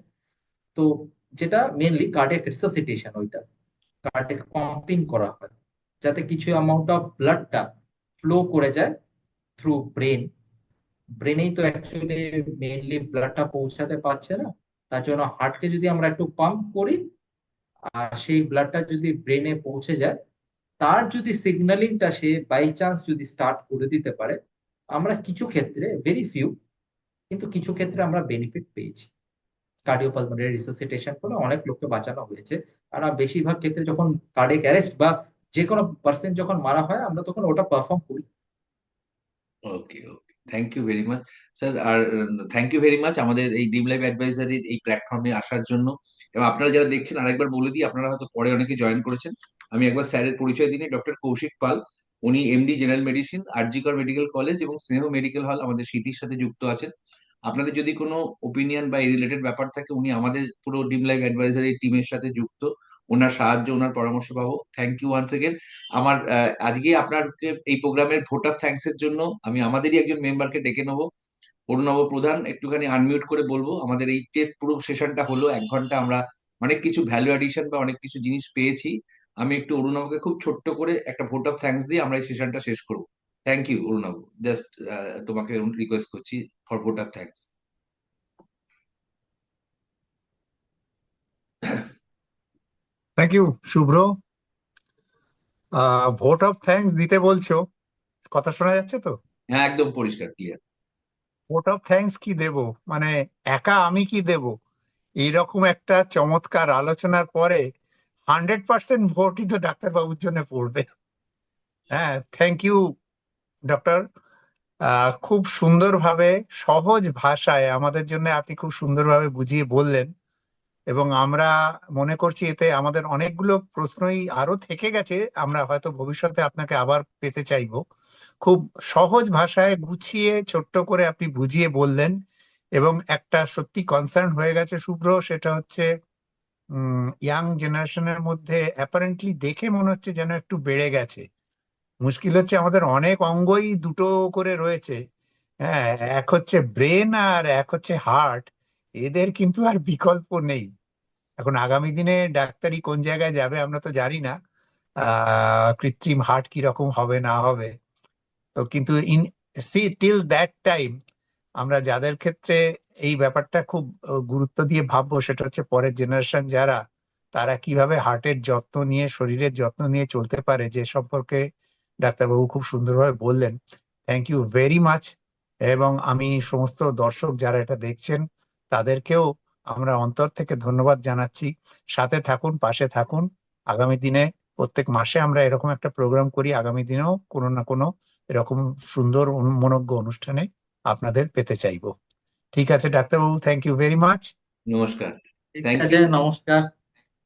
তো যেটা মেনলি কার্ডিয়াক রিসাসিটেশন, ওইটা কার্ডিয়াক পাম্পিং করা হয় যাতে কিছু অ্যামাউন্ট অফ ব্লাডটা ফ্লো করে যায় থ্রু ব্রেন। ব্রেনেই তো অ্যাকচুয়ালি মেইনলি ব্লাডটা পৌঁছাতে পারছে না, তার জন্য হার্টকে যদি আমরা একটু পাম্প করি আর সেই ব্লাডটা যদি ব্রেনে পৌঁছে যায়, তার যদি সিগন্যালিংটা সে বাই চান্স যদি স্টার্ট করে দিতে পারে, আমরা কিছু ক্ষেত্রে ভেরি ফিউ কিন্তু কিছু ক্ষেত্রে আমরা বেনিফিট পেয়েছি। কার্ডিওপালমোনারি রিসাসিটেশন করে অনেক লোককে বাঁচানো হয়েছে। আর বেশিরভাগ ক্ষেত্রে যখন কার্ডিয়াক অ্যারেস্ট বা যে কোনো পার্সন যখন মারা হয় আমরা তখন ওটা পারফর্ম করি। Okay okay, thank you very much sir. আর থ্যাংক ইউ ভেরি মাচ আমাদের এই ড্রিম লাইফ অ্যাডভাইজারির এই প্ল্যাটফর্মে আসার জন্য। এবং আপনারা যারা দেখছেন আরেকবার বলে দিই, আপনারা হয়তো পরে অনেকে জয়েন করেছেন, আমি একবার স্যারের পরিচয় দিই, ডক্টর কৌশিক পাল। উনি MD general medicine, RG Kar medical college এবং স্নেহ মেডিকেল হল আমাদের স্মৃতির সাথে যুক্ত আছেন। আপনাদের যদি কোনো ওপিনিয়ন বা এই রিলেটেড ব্যাপার থাকে, উনি আমাদের পুরো ড্রিম লাইফ অ্যাডভাইজারি টিমের সাথে যুক্ত, ওনার সাহায্য ওনার পরামর্শ পাবো। Thank you once again. আমার আজকে আপনার এই প্রোগ্রামের ভোট অফ থ্যাঙ্কস এর জন্য আমি আমাদেরই একজন মেম্বারকে ডেকে নেবো, অরুণাভ প্রধান। একটুখানি আনমিউট করে বলবো, আমাদের এই যে পুরো সেশনটা হলো 1 ঘন্টা, আমরা অনেক কিছু ভ্যালু অ্যাডিশন বা অনেক কিছু জিনিস পেয়েছি। আমি একটু অরুণাভকে খুব ছোট্ট করে একটা ভোট অফ থ্যাঙ্কস দিয়ে আমরা এই সেশনটা শেষ করবো। থ্যাংক ইউ অরুণাভ, জাস্ট তোমাকে রিকোয়েস্ট করছি for vote of thanks. Thank you Shubhra. Vote of thanks দিতে বলছো, কথা শোনা যাচ্ছে তো? হ্যাঁ, একদম পরিষ্কার ক্লিয়ার। ভোট অফ থ্যাঙ্কস কি দেব, মানে একা আমি কি দেব? এইরকম একটা চমৎকার আলোচনার পরে 100% ভোটই তো ডাক্তারবাবুর জন্য পড়বে। হ্যাঁ, থ্যাংক ইউ ডক্টর। খুব সুন্দরভাবে সহজ ভাষায় আমাদের জন্য আপনি খুব সুন্দরভাবে বুঝিয়ে বললেন এবং আমরা মনে করছি এতে আমাদের অনেকগুলো প্রশ্নই আরো থেকে গেছে, আমরা হয়তো ভবিষ্যতে আপনাকে আবার পেতে চাইবো। খুব সহজ ভাষায় গুছিয়ে ছোট্ট করে আপনি বুঝিয়ে বললেন, এবং একটা সত্যি কনসার্ন হয়ে গেছে শুভ্র, সেটা হচ্ছে ইয়াং জেনারেশনের মধ্যে অ্যাপারেন্টলি দেখে মনে হচ্ছে যেন একটু বেড়ে গেছে। মুশকিল হচ্ছে আমাদের অনেক অঙ্গই দুটো করে রয়েছে, হ্যাঁ, এক হচ্ছে ব্রেন আর এক হচ্ছে হার্ট, এদের কিন্তু আর বিকল্প নেই। এখন আগামী দিনে ডাক্তারি কোন জায়গায় যাবে আমরা তো জানি না, কৃত্রিম হার্ট কি রকম হবে না হবে। তো কিন্তু in see till that time আমরা যাদের ক্ষেত্রে এই ব্যাপারটা খুব গুরুত্ব দিয়ে ভাববো, সেটা হচ্ছে পরের জেনারেশন যারা, তারা কিভাবে হার্টের যত্ন নিয়ে শরীরের যত্ন নিয়ে চলতে পারে, যে সম্পর্কে ডাক্তারবাবু খুব সুন্দরভাবে বললেন। Thank you very much. এবং আমি সমস্ত দর্শক যারা এটা দেখছেন তাদেরকেও আমরা অন্তর থেকে ধন্যবাদ জানাচ্ছি। সাথে থাকুন, পাশে থাকুন। আগামী দিনে প্রত্যেক মাসে আমরা এরকম একটা প্রোগ্রাম করি, আগামী দিনেও কোনো না কোনো এরকম সুন্দর মনোজ্ঞ অনুষ্ঠানে আপনাদের পেতে চাইবো। ঠিক আছে ডাক্তারবাবু, থ্যাংক ইউ ভেরি মাচ। নমস্কার। ঠিক থ্যাংক আছে, ইউ। নমস্কার।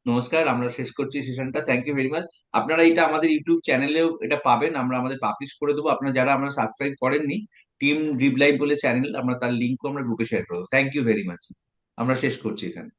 নমস্কার, আমরা শেষ করছি সেশনটা। Thank you very much. আপনারা এটা আমাদের ইউটিউব চ্যানেলেও এটা পাবেন, আমরা আমাদের পাবলিশ করে দেবো। আপনারা যারা আমরা সাবস্ক্রাইব করেননি, টিম ড্রিপ লাইভ বলে চ্যানেল, আমরা তার লিঙ্কও আমরা গ্রুপে শেয়ার করবো। Thank you very much. আমরা শেষ করছি এখানে।